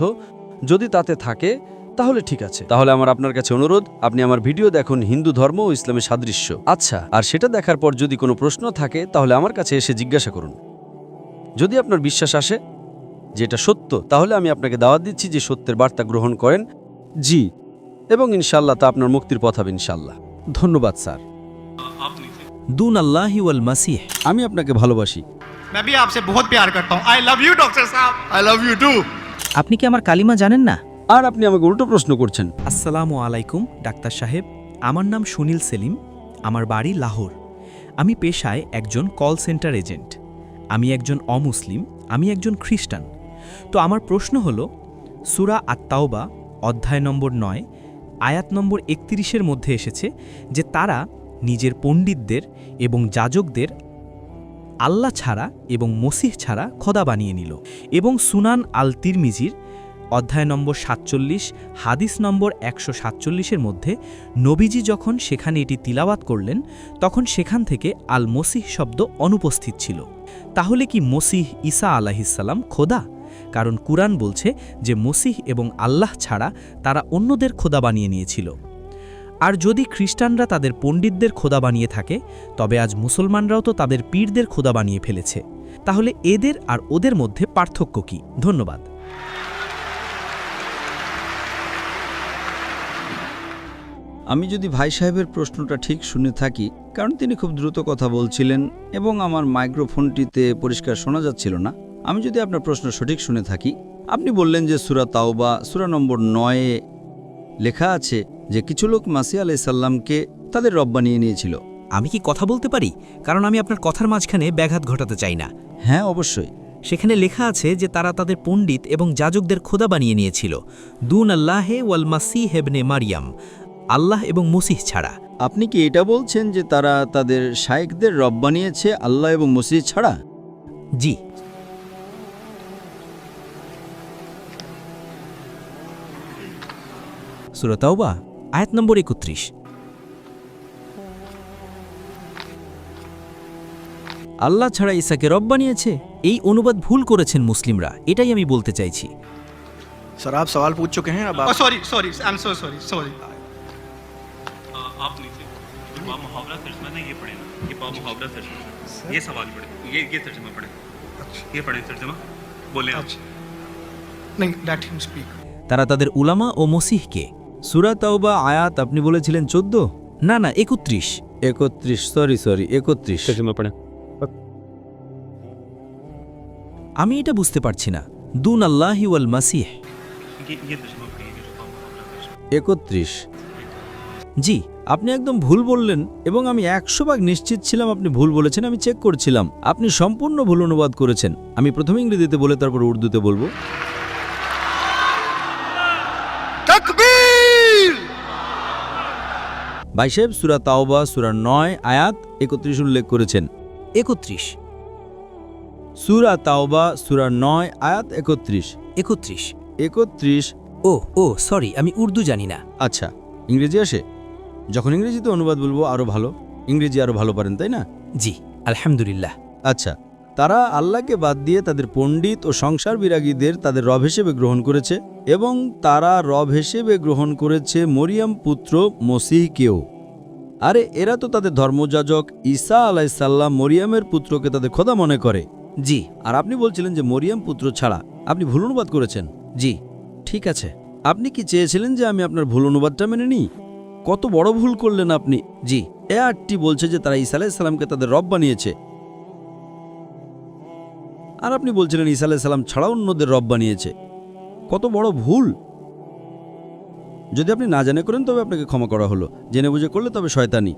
যদি তাতে থাকে তাহলে ঠিক আছে। তাহলে আমার আপনার কাছে অনুরোধ, আপনি আমার ভিডিও দেখুন হিন্দু ধর্ম ও ইসলামের সাদৃশ্য। আচ্ছা, আর সেটা দেখার পর যদি কোনো প্রশ্ন থাকে তাহলে আমার কাছে এসে জিজ্ঞাসা করুন। যদি আপনার বিশ্বাস আসে যে এটা সত্য, তাহলে আমি আপনাকে দাওয়াত দিচ্ছি যে সত্যের বার্তা গ্রহণ করেন। জি, এবং ইনশাআল্লাহ তা আপনার মুক্তির পথ হবে ইনশাআল্লাহ। ধন্যবাদ স্যার। দুন আল্লাহি ওয়াল মাসিহ। আমি আপনাকে ভালোবাসি। मैं भी आपसे बहुत प्यार करता हूँ। आई लव यू डॉक्टर साहब। I love you too. আপনি কি আমার কালিমা জানেন না? আর আপনি আমাকে উল্টো প্রশ্ন করছেন। আসসালামু আলাইকুম ডাক্তার সাহেব, আমার নাম সুনীল সেলিম, আমার বাড়ি লাহোর। আমি পেশায় একজন কল সেন্টার এজেন্ট। আমি একজন অমুসলিম, আমি একজন খ্রিস্টান। তো আমার প্রশ্ন হলো, সূরা আত-তাওবা অধ্যায় নম্বর 9 আয়াত নম্বর 31-এর মধ্যে এসেছে যে তারা নিজের পণ্ডিতদের এবং যাজকদের আল্লাহ ছাড়া এবং মসিহ ছাড়া খোদা বানিয়ে নিল। এবং সুনান আল তিরমিজির অধ্যায় নম্বর 47 হাদিস নম্বর 147-এর মধ্যে নবীজি যখন সেখানে এটি তিলাওয়াত করলেন তখন সেখান থেকে আল মসিহ শব্দ অনুপস্থিত ছিল। তাহলে কি মসিহ ঈসা আলাইহিসসালাম খোদা? কারণ কুরআন বলছে যে মসিহ এবং আল্লাহ ছাড়া তারা অন্যদের খোদা বানিয়ে নিয়েছিল। আর যদি খ্রিস্টানরা তাদের পণ্ডিতদের খোদা বানিয়ে থাকে, তবে আজ মুসলমানরাও তো তাদের পীরদের খোদা বানিয়ে ফেলেছে। তাহলে এদের আর ওদের মধ্যে পার্থক্য কি? ধন্যবাদ। আমি যদি ভাই সাহেবের প্রশ্নটা ঠিক শুনে থাকি, কারণ তিনি খুব দ্রুত কথা বলছিলেন এবং আমার মাইক্রোফোনটিতে পরিষ্কার শোনা যাচ্ছিল না, আমি যদি আপনার প্রশ্ন সঠিক শুনে থাকি, আপনি বললেন যে সূরা তাওবা সূরা নম্বর 9-এ লেখা আছে যে কিছু লোক মাসিহ আলাইহিস সালামকে তাদের রব বানিয়ে নিয়েছিল। আমি কি কথা বলতে পারি? কারণ আমি আপনার কথার মাঝখানে ব্যাঘাত ঘটাতে চাই না। হ্যাঁ, অবশ্যই। সেখানে লেখা আছে যে তারা তাদের পণ্ডিত এবং যাজকদের খোদা বানিয়ে নিয়েছিল, দুন আল্লাহে ওয়াল মাসিহ ইবনে মারিয়াম, আল্লাহ এবং মসিহ ছাড়া। আপনি কি এটা বলছেন যে তারা তাদের শায়েখদের রব বানিয়েছে আল্লাহ এবং মসিহ ছাড়া? জি। সূরা তাওবা আয়াত নম্বর 31। আল্লাহ ছাড়া ঈসাকে রব বানিয়েছে, এই অনুবাদ ভুল করেছেন মুসলিমরা, এটাই আমি বলতে চাইছি। सर आप सवाल पूछ चुके हैं अब आप। Sorry sorry I am so sorry sorry. आप नहीं थे बा मुहावरा तर्जमा नहीं, ये पढ़े ना, ये बा मुहावरा तर्जमा, ये सवाल पढ़े, ये तर्जमा पढ़े। अच्छा, ये पढ़े तर्जमा, बोले आप। नहीं, लेट हिम स्पीक। তারা তাদের উলামা ও মসিহকে। সূরা তাওবা আয়াত আপনি বলেছিলেন 14? না না, 31। 31, সরি 31। तर्जमा पढ़े। আমি এটা বুঝতে পারছি না। দুন আল্লাহি ওয়াল মাসিহ। ये तर्जमा पढ़िए, ये जो बा मुहावरा तर्जमा। 31। জি, আপনি একদম ভুল বললেন এবং আমি 100% নিশ্চিত ছিলাম আপনি ভুল বলেছেন। আমি চেক করছিলাম, আপনি সম্পূর্ণ ভুল অনুবাদ করেছেন। আমি প্রথমে ইংরেজিতে বলে তারপর উর্দুতে বলবো। तकबीर। ভাই সাহেব, সূরা তাওবা সূরা 9 আয়াত 31 উল্লেখ করেছেন। 31। সূরা তাওবা সূরা 9 আয়াত 31। 31। ও সরি, আমি উর্দু জানি না। আচ্ছা, ইংরেজি আসে? যখন ইংরেজিতে অনুবাদ বলবো আরও ভালো। ইংরেজি আরও ভালো পারেন, তাই না? জি, আলহামদুলিল্লাহ। আচ্ছা, তারা আল্লাহকে বাদ দিয়ে তাদের পণ্ডিত ও সংসার বিরাগীদের তাদের রব হিসেবে গ্রহণ করেছে এবং তারা রব হিসেবে গ্রহণ করেছে মরিয়ম পুত্র মসিহকেও। আরে এরা তো তাদের ধর্মযাজক ঈসা আলাইহিস সালাম মরিয়মের পুত্রকে তাদের খোদা মনে করে। জি। আর আপনি বলছিলেন যে মরিয়ম পুত্র ছাড়া। আপনি ভুল অনুবাদ করেছেন। জি। ঠিক আছে, আপনি কি চেয়েছিলেন যে আমি আপনার ভুল অনুবাদটা মেনে নিই? কত বড় ভুল করলেন আপনি। জি। এ আয়াতটি বলছে যে তারা ঈসা আলাইহিস সালামকে তাদের রব বানিয়েছে, আর আপনি বলছিলেন ঈসা আলাইহিস সালাম ছাড়া অন্যদের রব বানিয়েছে। কত বড় ভুল! যদি আপনি না জেনে করেন তবে আপনাকে ক্ষমা করা হলো, জেনে বুঝে করলে তবে শয়তানি।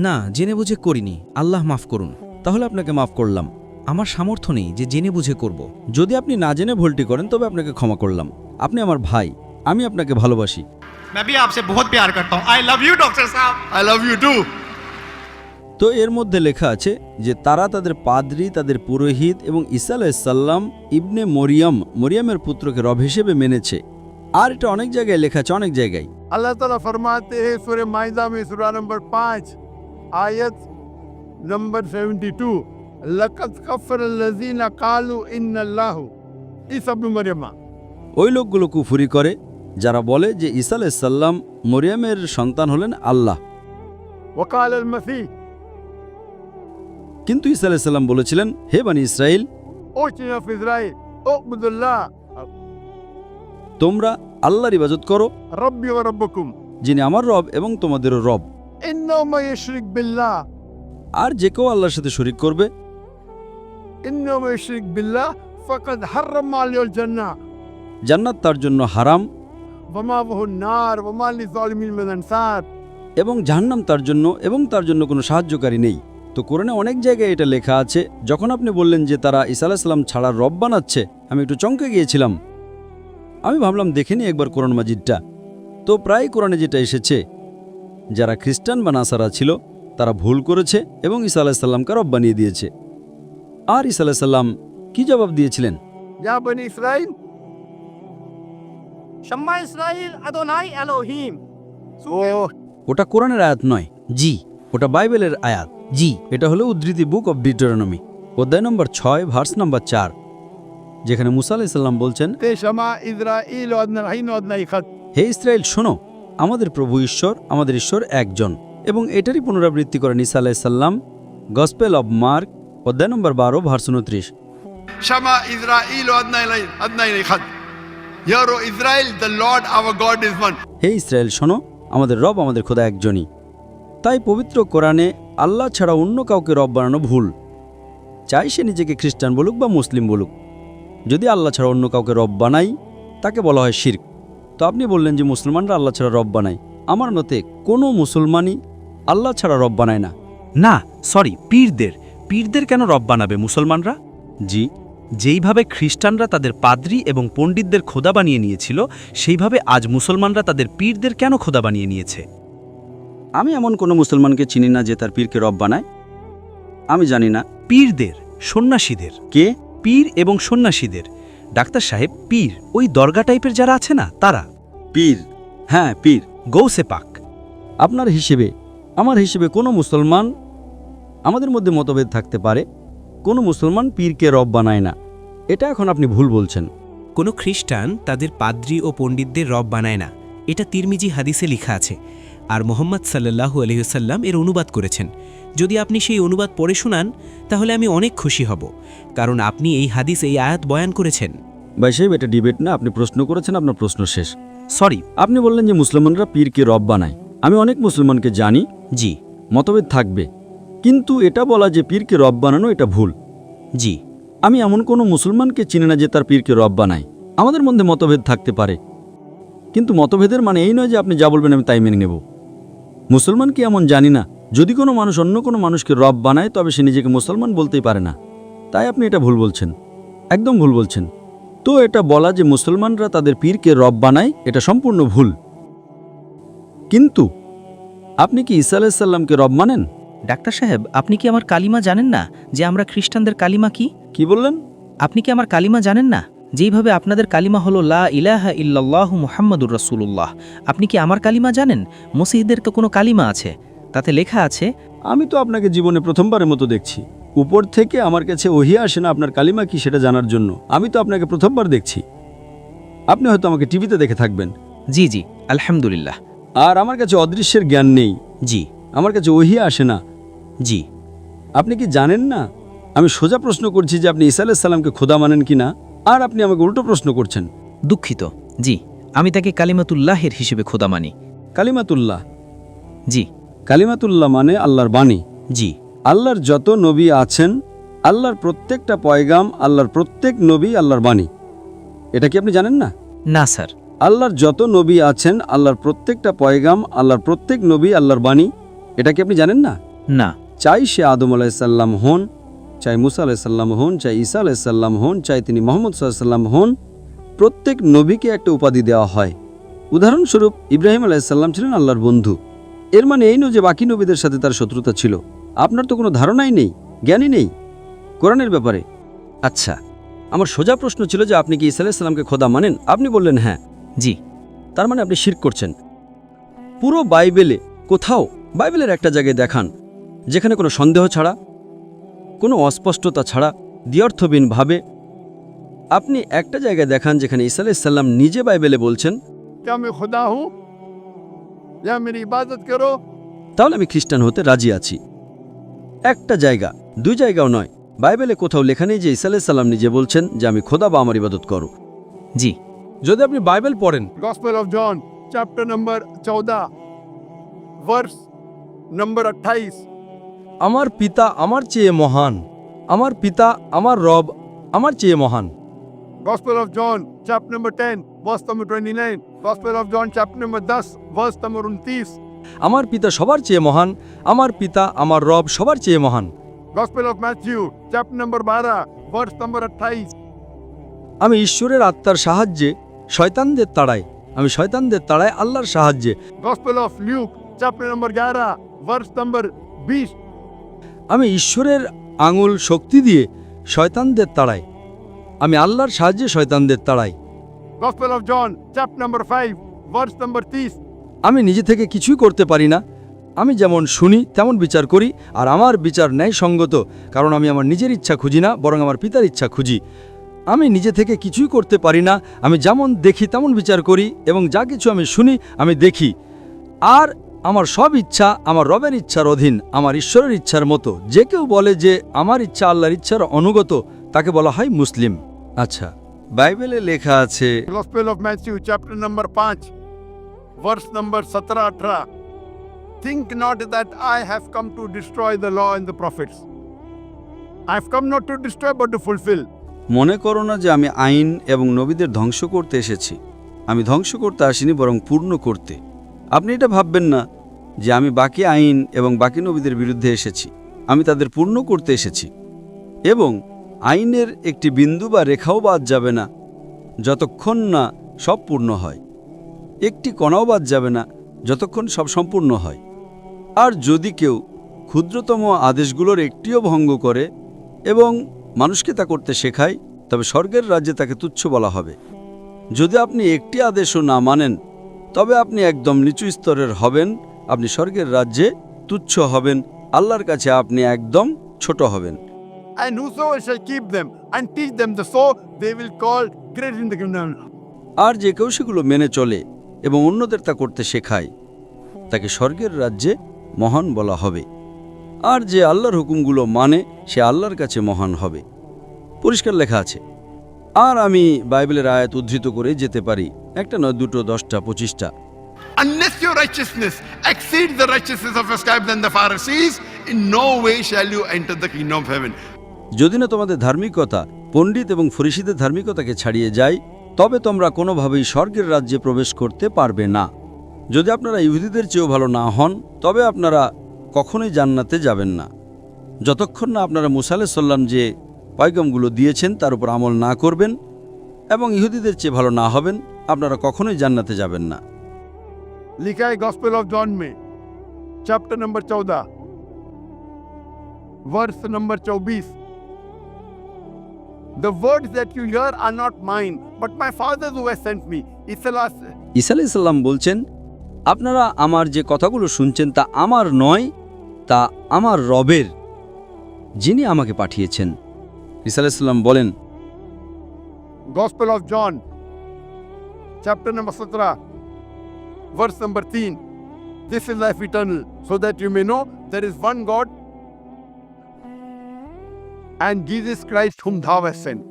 না, জেনে বুঝে করিনি, আল্লাহ মাফ করুন। তাহলে আপনাকে মাফ করলাম। আমার সামর্থ্য নেই যে জেনে বুঝে করব। যদি আপনি না জেনে ভুলটি করেন তবে আপনাকে ক্ষমা করলাম। আপনি আমার ভাই, আমি আপনাকে ভালোবাসি। मैं भी आपसे बहुत प्यार करता हूँ। आई लव यू डॉक्टर साहब। I love you too. তো এর মধ্যে লেখা আছে যে তারা তাদের পাদ্রী, তাদের পুরোহিত এবং ঈসা আলাইহিসসালাম ইবনে মরিয়মের পুত্রকে রব হিসেবে মেনেছে। আর এটা অনেক জায়গায় লেখা আছে, অনেক জায়গায়। अल्लाह ताला फरमाते हैं सूरह माइदा में सूरा नंबर 5 आयत नंबर 72 लक़द कफ़रल्लज़ीना क़ालू इन्नल्लाहु ईसा इब्न मरियम। ওই লোকগুলো কুফরি করে যারা বলে যে ঈসা আলাইহিসসালাম মরিয়মের সন্তান হলেন আল্লাহ। वक़ाल अल-मसीह কিন্তু ঈসা আলাইহিসসালাম বলেছিলেন, হে বনি ইসরাইল, ओचना फ़ी इस्राइल उअबुदुल्लाह তোমরা আল্লাহর ইবাদত করো, रब्बी व रब्बकुम যিনি আমার রব এবং তোমাদেরও রব। इन्नो मा यशरिक बिल्लाह আর যে কেউ আল্লাহর সাথে শরীক করবে, इन्नो मा यशरिक बिल्लाह फ़क़द हर्रम अलैहिल जन्नह জান্নাত তার জন্য হারাম वमा वहु नार वमा लिज़ालिमीन मिन अंसार। এবং জাহান্নাম তার জন্য, এবং তার জন্য কোনো সাহায্যকারী নেই। তো কোরআনে অনেক জায়গায় এটা লেখা আছে। যখন আপনি বললেন যে তারা ঈসা আলাইহিস সালাম ছাড়া রব বানাচ্ছে, আমি একটু চমকে গিয়েছিলাম। আমি ভাবলাম দেখে নিই একবার কোরআন মাজিদটা। তো প্রায় কোরআনে যেটা এসেছে, যারা খ্রিস্টান বা নাসারা ছিল তারা ভুল করেছে এবং ঈসা আলাইহিস সালামকে রব বানিয়ে দিয়েছে। আর ঈসা আলাইহিস সালাম কি জবাব দিয়েছিলেন? या बनी इस्राइल शम्मा इस्राइल अदोनाई एलोहीम। ওটা কোরআনের আয়াত নয়, জি, ওটা বাইবেলের আয়াত। জি, এটা হলো উদ্ধৃতি বুক অব ডিউটেরোনমি অধ্যায় নম্বর 6 ভার্স নম্বর 4, যেখানে মুসা আলাইহিস সালাম বলছেন, ते शमा इस्राइल वदना हिन वदना इखत। হে ইসরায়েল শোনো, আমাদের প্রভু ঈশ্বর, আমাদের ঈশ্বর একজন। এবং এটারই পুনরাবৃত্তি করেন ঈসা আলাইহিস সালাম গসপেল অব মার্ক অধ্যায় নম্বর 12 ভার্স 29। शमा इस्राइल वदना इखत। यारो Israel the Lord our God is one. হে ইসরায়েল শোনো, আমাদের রব, আমাদের খোদা একজনই। তাই পবিত্র কোরআনে আল্লাহ ছাড়া অন্য কাউকে রব বানানো ভুল, চাই সে নিজেকে খ্রিস্টান বলুক বা মুসলিম বলুক। যদি আল্লাহ ছাড়া অন্য কাউকে রব বানাই, তাকে বলা হয় শিরক। তো আপনি বললেন যে মুসলমানরা আল্লাহ ছাড়া রব বানায়। আমার মতে কোনো মুসলমানই আল্লাহ ছাড়া রব বানায় না। না, সরি, পীরদের কেন রব বানাবে মুসলমানরা? জি, যেইভাবে খ্রিস্টানরা তাদের পাদ্রী এবং পণ্ডিতদের খোদা বানিয়ে নিয়েছিল, সেইভাবে আজ মুসলমানরা তাদের পীরদের কেন খোদা বানিয়ে নিয়েছে? আমি এমন কোনো মুসলমানকে চিনি না যে তার পীরকে রব বানায়। আমি জানি না। পীরদের, সন্ন্যাসীদের। কে? পীর এবং সন্ন্যাসীদের। ডাক্তার সাহেব, পীর ওই দরগা টাইপের যারা আছে না, তারা পীর। হ্যাঁ, পীর। গৌসে পাক। আপনার হিসেবে, আমার হিসেবে কোনো মুসলমান, আমাদের মধ্যে মতভেদ থাকতে পারে, কোনো মুসলমান পীরকে রব বানায় না। এটা এখন আপনি ভুল বলছেন। কোনো খ্রিস্টান তাদের পাদ্রী ও পণ্ডিতদের রব বানায় না, এটা তিরমিজি হাদিসে লেখা আছে। আর মোহাম্মদ সাল্লাল্লাহু আলাইহি ওয়াসাল্লাম এর অনুবাদ করেছেন। যদি আপনি সেই অনুবাদ পড়ে শোনান, তাহলে আমি অনেক খুশি হব, কারণ আপনি এই হাদিস, এই আয়াত বয়ান করেছেন। ভাই সাহেব, এটা ডিবেট না, আপনি প্রশ্ন করেছেন, আপনার প্রশ্ন শেষ। সরি, আপনি বললেন যে মুসলমানরা পীরকে রব বানায়। আমি অনেক মুসলমানকে জানি। জি, মতভেদ থাকবে, কিন্তু এটা বলা যে পীরকে রব বানানো, এটা ভুল। জি, আমি এমন কোনো মুসলমানকে চিনি না যে তার পীরকে রব বানায়। আমাদের মধ্যে মতভেদ থাকতে পারে, কিন্তু মতভেদের মানে এই নয় যে আপনি যা বলবেন আমি তাই মেনে নেব। মুসলমানকে এমন জানি না, যদি কোনো মানুষ অন্য কোনো মানুষকে রব বানায়, তবে সে নিজেকে মুসলমান বলতেই পারে না। তাই আপনি এটা ভুল বলছেন, একদম ভুল বলছেন। তো এটা বলা যে মুসলমানরা তাদের পীরকে রব বানায়, এটা সম্পূর্ণ ভুল। কিন্তু আপনি কি ঈসা আলাইহিস সালামকে রব মানেন? ডাক্তার সাহেব, আপনি কি আমার কালিমা জানেন না, যে আমরা খ্রিস্টানদের কালিমা কি? কি বললেন? আপনি কি আমার কালিমা জানেন না? যেইভাবে আপনাদের কালিমা হলো লা ইলাহা ইল্লাল্লাহু মুহাম্মাদুর রাসূলুল্লাহ, আপনি কি আমার কালিমা জানেন? মসিহদের তো কোনো কালিমা আছে, তাতে লেখা আছে। আমি তো আপনাকে জীবনে প্রথমবারের মতো দেখছি। উপর থেকে আমার কাছে ওহী আসে না আপনার কালিমা কি সেটা জানার জন্য। আমি তো আপনাকে প্রথমবার দেখছি। আপনি হয়তো আমাকে টিভিতে দেখে থাকবেন। জি জি, আলহামদুলিল্লাহ। আর আমার কাছে অদৃশ্যের জ্ঞান নেই। জি। আমার কাছে ওহী আসে না। জি। আপনি কি জানেন না? আমি সোজা প্রশ্ন করছি যে আপনি ঈসা আলাইহিস সালামকে খোদা মানেন কিনা, আর আপনি আমাকে উল্টো প্রশ্ন করছেন। দুঃখিত, জি, আমি তাকে কালিমাতুল্লাহের হিসেবে খোদা মানি। কালিমাতুল্লাহ? জি। কালিমাতুল্লাহ মানে আল্লাহর বাণী। জি। আল্লাহর যত নবী আছেন, আল্লাহর প্রত্যেকটা পয়গাম, আল্লাহর প্রত্যেক নবী আল্লাহর বাণী। এটা কি আপনি জানেন না? না স্যার। আল্লাহর যত নবী আছেন, আল্লাহর প্রত্যেকটা পয়গাম, আল্লাহর প্রত্যেক নবী আল্লাহর বাণী। এটা কি আপনি জানেন না? না। চাই সে আদম আলাইহিস সালাম হন, চাই মুসা আলাইহিস সালাম হন, চাই ঈসা আলাইহিস সালাম হন, চাই তিনি মুহাম্মদ সাল্লাল্লাহু আলাইহি সাল্লাম হন, প্রত্যেক নবীকে একটা উপাধি দেওয়া হয়। উদাহরণস্বরূপ ইব্রাহিম আলাইহিস সালাম ছিলেন আল্লাহর বন্ধু। এর মানে এই নয় যে বাকি নবীদের সাথে তার শত্রুতা ছিল। আপনার তো কোনো ধারণাই নেই, জ্ঞানই নেই কোরআনের ব্যাপারে। আচ্ছা, আমার সোজা প্রশ্ন ছিল যে আপনি কি ঈসা আলাইহিস সালামকে খোদা মানেন? আপনি বললেন হ্যাঁ। জি। তার মানে আপনি শিরক করছেন। পুরো বাইবেলে কোথাও, বাইবেলের একটা জায়গায় দেখান যেখানে কোনো সন্দেহ ছাড়া, কোনো অস্পষ্টতা ছাড়া, দ্ব্যর্থহীনভাবে আপনি একটা জায়গায় দেখান যেখানে ঈসা আলাইহিস সালাম নিজে বাইবেলে বলছেন क्या मैं खुदा हूँ या मेरी इबादत करो। তাহলে আমি খ্রিস্টান হতে রাজি আছি। একটা জায়গা, দুই জায়গাও নয়, বাইবেলে কোথাও লেখা নেই যে ঈসা আলাইহিস সালাম নিজে বলছেন যে আমি খোদা বা আমার ইবাদত করো। জি। যদি আপনি বাইবেল পড়েন, Gospel of John chapter number 14 verse number 28, আমার পিতা আমার চেয়ে মহান, আমার পিতা আমার রব আমার চেয়ে মহান। Gospel of John chapter number 10 verse number 29, Gospel of John chapter number 10 verse number 29, আমার পিতা সবার চেয়ে মহান, আমার পিতা আমার রব সবার চেয়ে মহান। Gospel of Matthew chapter number 12 verse number 28, আমি ঈশ্বরের আত্মার সাহায্যে শয়তানদের তাড়াই, আমি শয়তানদের তাড়াই আল্লাহর সাহায্যে। Gospel of Luke chapter number 11 verse number 20, আমি ঈশ্বরের আঙুল শক্তি দিয়ে শয়তানদের তাড়াই, আমি আল্লাহর সাহায্যে শয়তানদের তাড়াই। Gospel of John chapter number 5 verse number 30, আমি নিজে থেকে কিছুই করতে পারি না, আমি যেমন শুনি তেমন বিচার করি, আর আমার বিচার ন্যায়সঙ্গত, কারণ আমি আমার নিজের ইচ্ছা খুঁজি না, বরং আমার পিতার ইচ্ছা খুঁজি। আমি নিজে থেকে কিছুই করতে পারি না, আমি যেমন দেখি তেমন বিচার করি, এবং যা কিছু আমি শুনি আমি দেখি, আর আমার সব ইচ্ছা আমার রবের ইচ্ছার অধীন, আমার ঈশ্বরের ইচ্ছার মতো। যে কেউ বলে যে আমার ইচ্ছা আল্লাহর ইচ্ছার অনুগত, তাকে বলা হয় মুসলিম। আচ্ছা, বাইবেলে লেখা আছে Gospel of Matthew chapter number 5 verse number 17-18, think not that I have come to destroy the law and the prophets. I have come not to destroy but to fulfill. মনে করো না যে আমি আইন এবং নবীদের ধ্বংস করতে এসেছি, আমি ধ্বংস করতে আসিনি বরং পূর্ণ করতে। আপনি এটা ভাববেন না যে আমি বাকি আইন এবং বাকি নবীদের বিরুদ্ধে এসেছি, আমি তাদের পূর্ণ করতে এসেছি। এবং আইনের একটি বিন্দু বা রেখাও বাদ যাবে না যতক্ষণ না সব পূর্ণ হয়, একটি কণাও বাদ যাবে না যতক্ষণ সব সম্পূর্ণ হয়। আর যদি কেউ ক্ষুদ্রতম আদেশগুলোর একটিও ভঙ্গ করে এবং মানুষকে তা করতে শেখায়, তবে স্বর্গের রাজ্যে তাকে তুচ্ছ বলা হবে। যদি আপনি একটি আদেশও না মানেন, তবে আপনি একদম নিচু স্তরের হবেন, আপনি স্বর্গের রাজ্যে তুচ্ছ হবেন, আল্লাহর কাছে আপনি একদম ছোট হবেন। And whosoever shall keep them and teach them the so, they will call great in the kingdom. আর যে কেউ সেগুলো মেনে চলে এবং অন্যদের তা করতে শেখায়, তাকে স্বর্গের রাজ্যে মহান বলা হবে। আর যে আল্লাহর হুকুমগুলো মানে, সে আল্লাহর কাছে মহান হবে। পরিষ্কার লেখা আছে। আর আমি বাইবেলের আয়াত উদ্ধৃত করে যেতে পারি, একটা নয়, দুটো, 10টা, 25টা। Unless your righteousness exceeds the righteousness of your scribes and the Pharisees, in no way shall you enter the kingdom of heaven. যদি না তোমাদের ধার্মিকতা পণ্ডিত এবং ফরিসীদের ধার্মিকতাকে ছাড়িয়ে যায়, তবে তোমরা কোনোভাবেই স্বর্গের রাজ্যে প্রবেশ করতে পারবে না। যদি আপনারা ইহুদিদের চেয়েও ভালো না হন, তবে আপনারা কখনোই জান্নাতে যাবেন না। যতক্ষণ না আপনারা মুসা আলাইহিস সালাম যে পয়গামগুলো দিয়েছেন তার উপর আমল না করবেন এবং ইহুদিদের চেয়ে ভালো না হবেন, আপনারা কখনোই জান্নাতে যাবেন না। लिखा है गॉस्पेल ऑफ जॉन में chapter number 14 verse number 24, the words that you hear are not mine but my father who has sent me. ঈসা আলাইহিস সালাম বলছেন, আপনারা আমার যে কথাগুলো শুনছেন তা আমার নয়, তা আমার রবের, যিনি আমাকে পাঠিয়েছেন। ঈসা আলাইহিস সালাম বলেন, gospel of John chapter number 17 verse number 3, this is life eternal, so that you may know there is one God and Jesus Christ whom thou hast sent.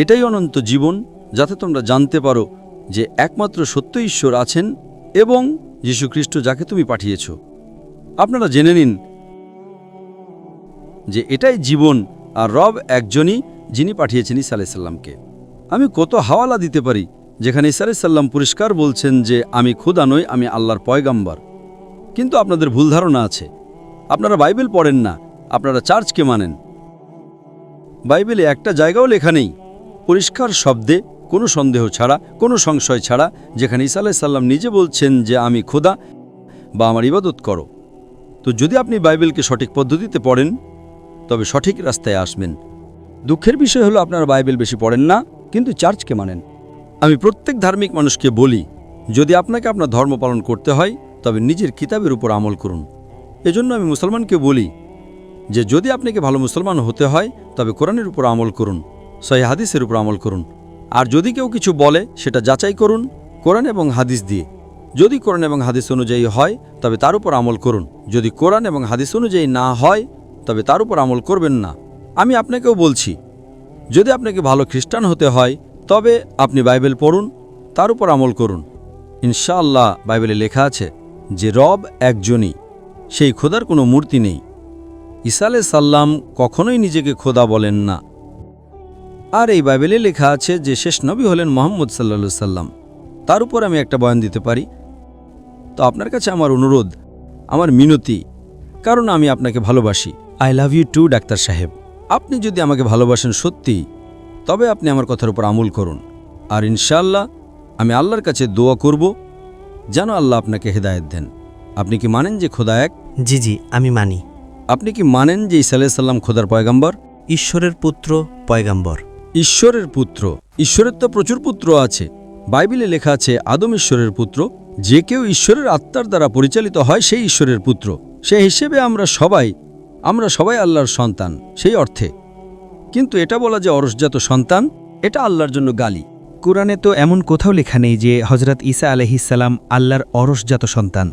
এটাই অনন্ত জীবন, যাতে তোমরা জানতে পারো যে একমাত্র সত্য ঈশ্বর আছেন এবং যীশু খ্রিস্ট যাকে তুমি পাঠিয়েছ। আপনারা জেনে নিন যে এটাই জীবন, আর রব একজনই, যিনি পাঠিয়েছেন ঈসা আলাইহিস সালামকে। আমি কত হাওয়ালা দিতে পারি যেখানে ঈসা আলাইহিস সালাম পরিষ্কার বলছেন যে আমি খোদা নই, আমি আল্লাহর পয়গাম্বর। কিন্তু আপনাদের ভুল ধারণা আছে, আপনারা বাইবেল পড়েন না, আপনারা চার্চকে মানেন। বাইবেলে একটা জায়গাও লেখা নেই পরিষ্কার শব্দে, কোনো সন্দেহ ছাড়া, কোনো সংশয় ছাড়া, যেখানে ঈসা আলাইহিস সালাম নিজে বলছেন যে আমি খোদা বা আমার ইবাদত করো। তো যদি আপনি বাইবেলকে সঠিক পদ্ধতিতে পড়েন তবে সঠিক রাস্তায় আসবেন। দুঃখের বিষয় হলো আপনারা বাইবেল বেশি পড়েন না, কিন্তু চার্চকে মানেন। আমি প্রত্যেক ধার্মিক মানুষকে বলি, যদি আপনাকে আপনার ধর্ম পালন করতে হয় তবে নিজের কিতাবের উপর আমল করুন। এজন্য আমি মুসলমানকে বলি যে যদি আপনাকে ভালো মুসলমান হতে হয় তবে কোরআনের উপর আমল করুন, সহিহ হাদিসের উপর আমল করুন। আর যদি কেউ কিছু বলে সেটা যাচাই করুন কোরআন এবং হাদিস দিয়ে। যদি কোরআন এবং হাদিস অনুযায়ী হয় তবে তার উপর আমল করুন, যদি কোরআন এবং হাদিস অনুযায়ী না হয় তবে তার উপর আমল করবেন না। আমি আপনাকেও বলছি, যদি আপনাকে ভালো খ্রিস্টান হতে হয় তবে আপনি বাইবেল পড়ুন, তার উপর আমল করুন। ইনশাআল্লাহ বাইবেলে লেখা আছে যে রব একজনই, সেই খোদার কোনো মূর্তি নেই। ঈসা আলাইহিস সালাম কখনোই নিজেকে খোদা বলেন না। আর এই বাইবেলে লেখা আছে যে শেষ নবী হলেন মুহাম্মদ সাল্লাল্লাহু আলাইহি সাল্লাম, তার উপর আমি একটা বয়ান দিতে পারি। তো আপনার কাছে আমার অনুরোধ, আমার মিনতি, কারণ আমি আপনাকে ভালোবাসি। I love you too doctor সাহেব। আপনি যদি আমাকে ভালোবাসেন সত্যি, তবে আপনি আমার কথার উপর আমল করুন। আর ইনশাআল্লাহ আমি আল্লাহর কাছে দোয়া করব যেন আল্লাহ আপনাকে হেদায়েত দেন। আপনি কি মানেন যে খোদা এক? জি জি, আমি মানি। আপনি কি মানেন যে ঈসা আলাইহিস সালাম খোদার পয়গাম্বর? ঈশ্বরের পুত্র, পয়গাম্বর। ঈশ্বরের পুত্র। ঈশ্বরের তো প্রচুর পুত্র আছে। বাইবেলে লেখা আছে আদম ঈশ্বরের পুত্র। যে কেউ ঈশ্বরের আত্মার দ্বারা পরিচালিত হয় সেই ঈশ্বরের পুত্র। সেই হিসেবে আমরা সবাই আল্লাহর সন্তান সেই অর্থে। কিন্তু এটা বলা যে অরসজাত সন্তান, এটা আল্লাহর জন্য গালি। কোরআনে তো এমন কোথাও লেখা নেই যে হজরত ঈসা আলাইহিস সালাম আল্লাহর অরসজাত সন্তান।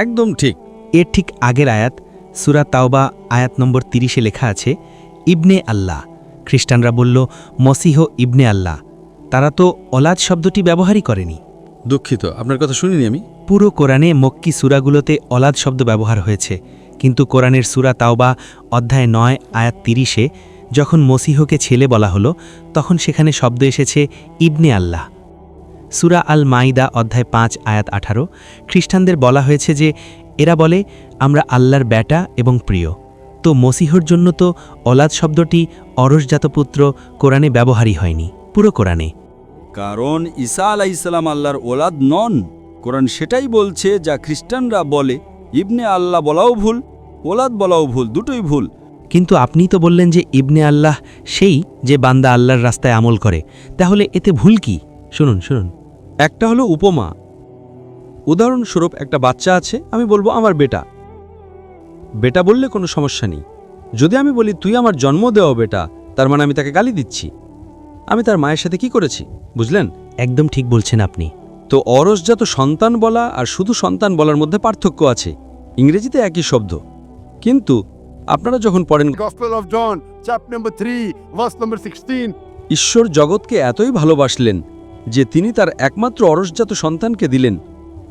একদম ঠিক। এর ঠিক আগের আয়াত সূরা তাওবা আয়াত নম্বর 30-এ লেখা আছে ইবনে আল্লাহ। খ্রিস্টানরা বলল মসিহ ইবনে আল্লাহ। তারা তো অলাদ শব্দটি ব্যবহারই করেনি। দুঃখিত, আপনার কথা শুনিনি আমি। পুরো কোরআনে মক্কি সূরাগুলোতে অলাদ শব্দ ব্যবহার হয়েছে, কিন্তু কোরআনের সূরা তাওবা অধ্যায় 9 আয়াত 30-এ যখন মসিহকে ছেলে বলা হলো তখন সেখানে শব্দ এসেছে ইবনে আল্লাহ। সূরা আল মাইদা অধ্যায় 5 আয়াত 18 খ্রিস্টানদের বলা হয়েছে যে এরা বলে আমরা আল্লাহর বেটা এবং প্রিয়। তো মসিহর জন্য তো অলাদ শব্দটি অরসজাত পুত্র কোরআনে ব্যবহারই হয়নি পুরো কোরআনে। কারণ ঈসা আলাইহিস সালাম আল্লাহর ওলাদ নন। কোরআন সেটাই বলছে যা খ্রিস্টানরা বলে। ইবনে আল্লাহ বলাও ভুল, ওলাদ বলাও ভুল, দুটোই ভুল। কিন্তু আপনি তো বললেন যে ইবনে আল্লাহ সেই যে বান্দা আল্লাহর রাস্তায় আমল করে, তাহলে এতে ভুল কি? শুনুন। একটা হলো উপমা। উদাহরণস্বরূপ একটা বাচ্চা আছে, আমি বলবো আমার বেটা। বেটা বললে কোনো সমস্যা নেই। যদি আমি বলি তুই আমার জন্ম দেওয়া বেটা, তার মানে আমি তাকে গালি দিচ্ছি। আমি তার মায়ের সাথে কি করেছি, বুঝলেন? একদম ঠিক বলছেন আপনি। তো অরসজাত সন্তান বলা আর শুধু সন্তান বলার মধ্যে পার্থক্য আছে। ইংরেজিতে একই শব্দ, কিন্তু আপনারা যখন পড়েন Gospel of John, chapter number 3, verse number 16. ঈশ্বর জগৎকে এতই ভালোবাসলেন যে তিনি তার একমাত্র অরসজাত সন্তানকে দিলেন,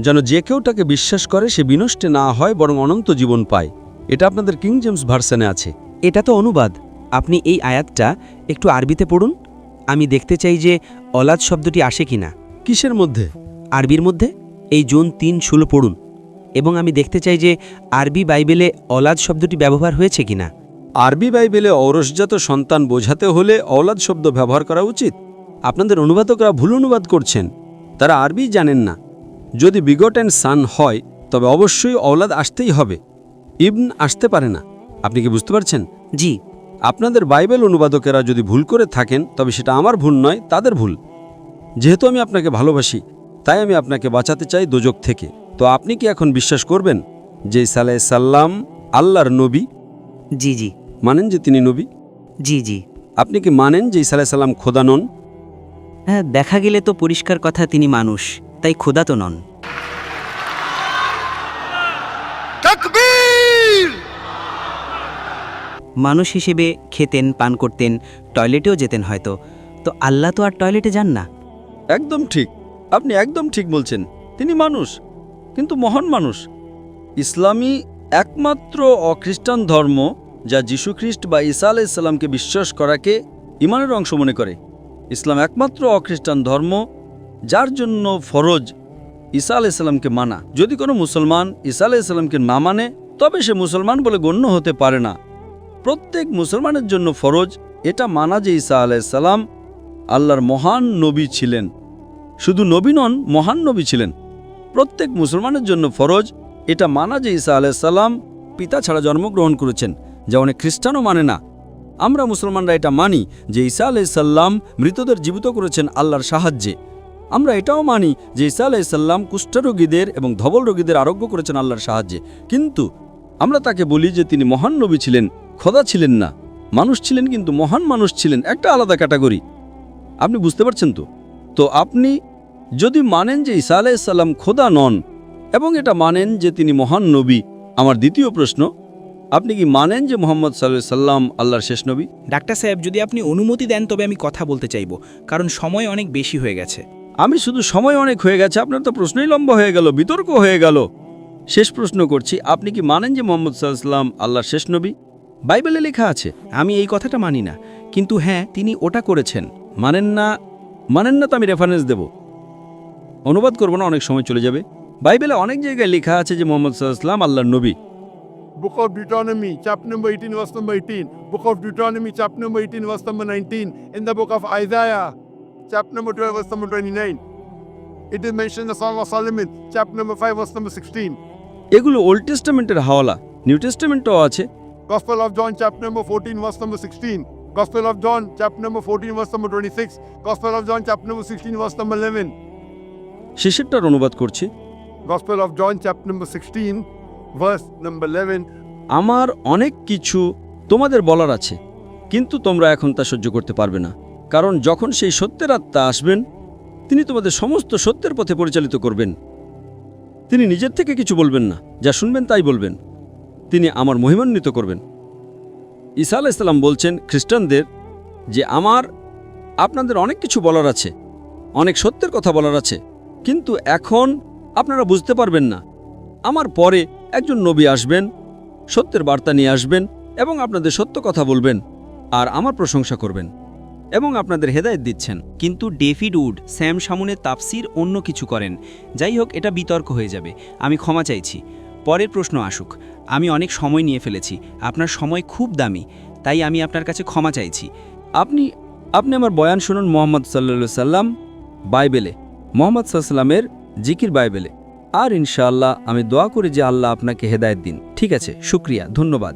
যেন যে কেউ তাকে বিশ্বাস করে সে বিনষ্টে না হয় বরং অনন্ত জীবন পায়। এটা আপনাদের কিং জেমস ভার্সনে আছে। এটা তো অনুবাদ। আপনি এই আয়াতটা একটু আরবিতে পড়ুন। আমি দেখতে চাই যে অলাদ শব্দটি আসে কিনা। কিসের মধ্যে? আরবির মধ্যে। এই জোন 3:16 পড়ুন, এবং আমি দেখতে চাই যে আরবি বাইবেলে অলাদ শব্দটি ব্যবহার হয়েছে কিনা। আরবি বাইবেলে অরসজাত সন্তান বোঝাতে হলে অলাদ শব্দ ব্যবহার করা উচিত। আপনাদের অনুবাদকরা ভুল অনুবাদ করছেন, তারা আরবি জানেন না। যদি বিগটেন সান হয় তবে অবশ্যই অলাদ আসতেই হবে, ইবন আসতে পারে না। আপনি কি বুঝতে পারছেন? জি। আপনাদের বাইবেল অনুবাদকেরা যদি ভুল করে থাকেন তবে সেটা আমার ভুল নয়, তাদের ভুল। যেহেতু আমি আপনাকে ভালোবাসি তাই আমি আপনাকে বাঁচাতে চাই দোজখ থেকে। তো আপনি কি এখন বিশ্বাস করবেন যে ঈসা আলাইহিস সালাম আল্লাহর নবী? জি জি। মানেন যে তিনি নবী? জি জি। আপনি কি মানেন যে ঈসা আলাইহিস সালাম খোদা নন? হ্যাঁ, দেখা গেলে তো পরিষ্কার কথা তিনি মানুষ, তাই খোদা তো নন। তাকবীর! মানুষ হিসেবে খেতেন, পান করতেন, টয়লেটেও যেতেন হয়তো। তো আল্লাহ তো আর টয়লেটে যান না। একদম ঠিক, আপনি একদম ঠিক বলছেন। তিনি মানুষ, কিন্তু মহান মানুষ। ইসলামই একমাত্র অখ্রিস্টান ধর্ম যা যীশুখ্রিস্ট বা ঈসা আলাইহিস সালামকে বিশ্বাস করাকে ঈমানের অংশ মনে করে। ইসলাম একমাত্র অখ্রিস্টান ধর্ম যার জন্য ফরজ ঈসা আলাইহিস সালামকে মানা। যদি কোনো মুসলমান ঈসা আলাইহিস সালামকে না মানে তবে সে মুসলমান বলে গণ্য হতে পারে না। প্রত্যেক মুসলমানের জন্য ফরজ এটা মানা যে ঈসা আলাইহিস সালাম আল্লাহর মহান নবী ছিলেন। শুধু নবী নন, মহান নবী ছিলেন। প্রত্যেক মুসলমানের জন্য ফরজ এটা মানা যে ঈসা আলাইহিস সালাম পিতা ছাড়া জন্মগ্রহণ করেছেন, যা অনেক খ্রিস্টানও মানে না। আমরা মুসলমানরা এটা মানি যে ঈসা আলাইসাল্লাম মৃতদের জীবিত করেছেন আল্লাহর সাহায্যে। আমরা এটাও মানি যে ঈসা আলাইসাল্লাম কুষ্ঠরোগীদের এবং ধবল রোগীদের আরোগ্য করেছেন আল্লাহর সাহায্যে। কিন্তু আমরা তাকে বলি যে তিনি মহান নবী ছিলেন, খোদা ছিলেন না। মানুষ ছিলেন, কিন্তু মহান মানুষ ছিলেন, একটা আলাদা ক্যাটাগরি। আপনি বুঝতে পারছেন তো? তো আপনি যদি মানেন যে ঈসা আলাইসাল্লাম খোদা নন এবং এটা মানেন যে তিনি মহান নবী, আমার দ্বিতীয় প্রশ্ন, আপনি কি মানেন যে মুহাম্মদ সাল্লাল্লাহু আলাইহি সাল্লাম আল্লাহর শেষ নবী? ডাক্তার সাহেব, যদি আপনি অনুমতি দেন তবে আমি কথা বলতে চাইব, কারণ সময় অনেক বেশি হয়ে গেছে। আমি শুধু সময় অনেক হয়ে গেছে, আপনার তো প্রশ্নই লম্বা হয়ে গেল, বিতর্ক হয়ে গেল। শেষ প্রশ্ন করছি, আপনি কি মানেন যে মুহাম্মদ সাল্লাল্লাহু আলাইহি সাল্লাম আল্লাহর শেষ নবী? বাইবেলে লেখা আছে। আমি এই কথাটা মানি না, কিন্তু হ্যাঁ, তিনি ওটা করেছেন। মানেন না? মানেন না তো আমি রেফারেন্স দেব, অনুবাদ করব না, অনেক সময় চলে যাবে। বাইবেলে অনেক জায়গায় লেখা আছে যে মুহাম্মদ সাল্লাল্লাহু আলাইহি সাল্লাম আল্লাহর নবী। Book of Deuteronomy, chapter number 18, verse number 18. Book of Deuteronomy, chapter number 18, verse number 19. In the book of Isaiah, chapter number 12, verse number 29. It is mentioned in the Song of Solomon, chapter number 5, verse number 16. এগুলো old টেস্টামেন্টের হাওয়ালা, new টেস্টামেন্টও আছে। Gospel of John, chapter number 14, verse number 16. Gospel of John, chapter number 14, verse number 26. Gospel of John, chapter number 16, verse number 11. শেষেরটার অনুবাদ করছি। Gospel of John, chapter number 16, verse number 11. আমার অনেক কিছু তোমাদের বলার আছে, কিন্তু তোমরা এখন তা সহ্য করতে পারবে না, কারণ যখন সেই সত্যের আত্মা আসবেন, তিনি তোমাদের সমস্ত সত্যের পথে পরিচালিত করবেন। তিনি নিজের থেকে কিছু বলবেন না, যা শুনবেন তাই বলবেন। তিনি আমার মহিমান্বিত করবেন। ঈসা আলাইহিস সালাম বলছেন খ্রিস্টানদের যে আপনাদের অনেক কিছু বলার আছে, অনেক সত্যের কথা বলার আছে, কিন্তু এখন আপনারা বুঝতে পারবেন না। আমার পরে একজন নবী আসবেন, সত্যের বার্তা নিয়ে আসবেন এবং আপনাদের সত্য কথা বলবেন আর আমার প্রশংসা করবেন এবং আপনাদের হেদায়েত দিচ্ছেন। কিন্তু ডেভিড উড স্যাম শামুনের তাফসির অন্য কিছু করেন। যাই হোক, এটা বিতর্ক হয়ে যাবে, আমি ক্ষমা চাইছি। পরের প্রশ্ন আসুক। আমি অনেক সময় নিয়ে ফেলেছি, আপনার সময় খুব দামি, তাই আমি আপনার কাছে ক্ষমা চাইছি। আপনি আমার বয়ান শুনুন মুহাম্মদ সাল্লাল্লাহু আলাইহি সাল্লাম বাইবেলে, মুহাম্মদ সাল্লাল্লাহু আলাইহি সাল্লামের জিকির বাইবেলে, আর ইনশাআল্লাহ আমি দোয়া করি যে আল্লাহ আপনাকে হেদায়েত দিন। ঠিক আছে, শুকরিয়া, ধন্যবাদ।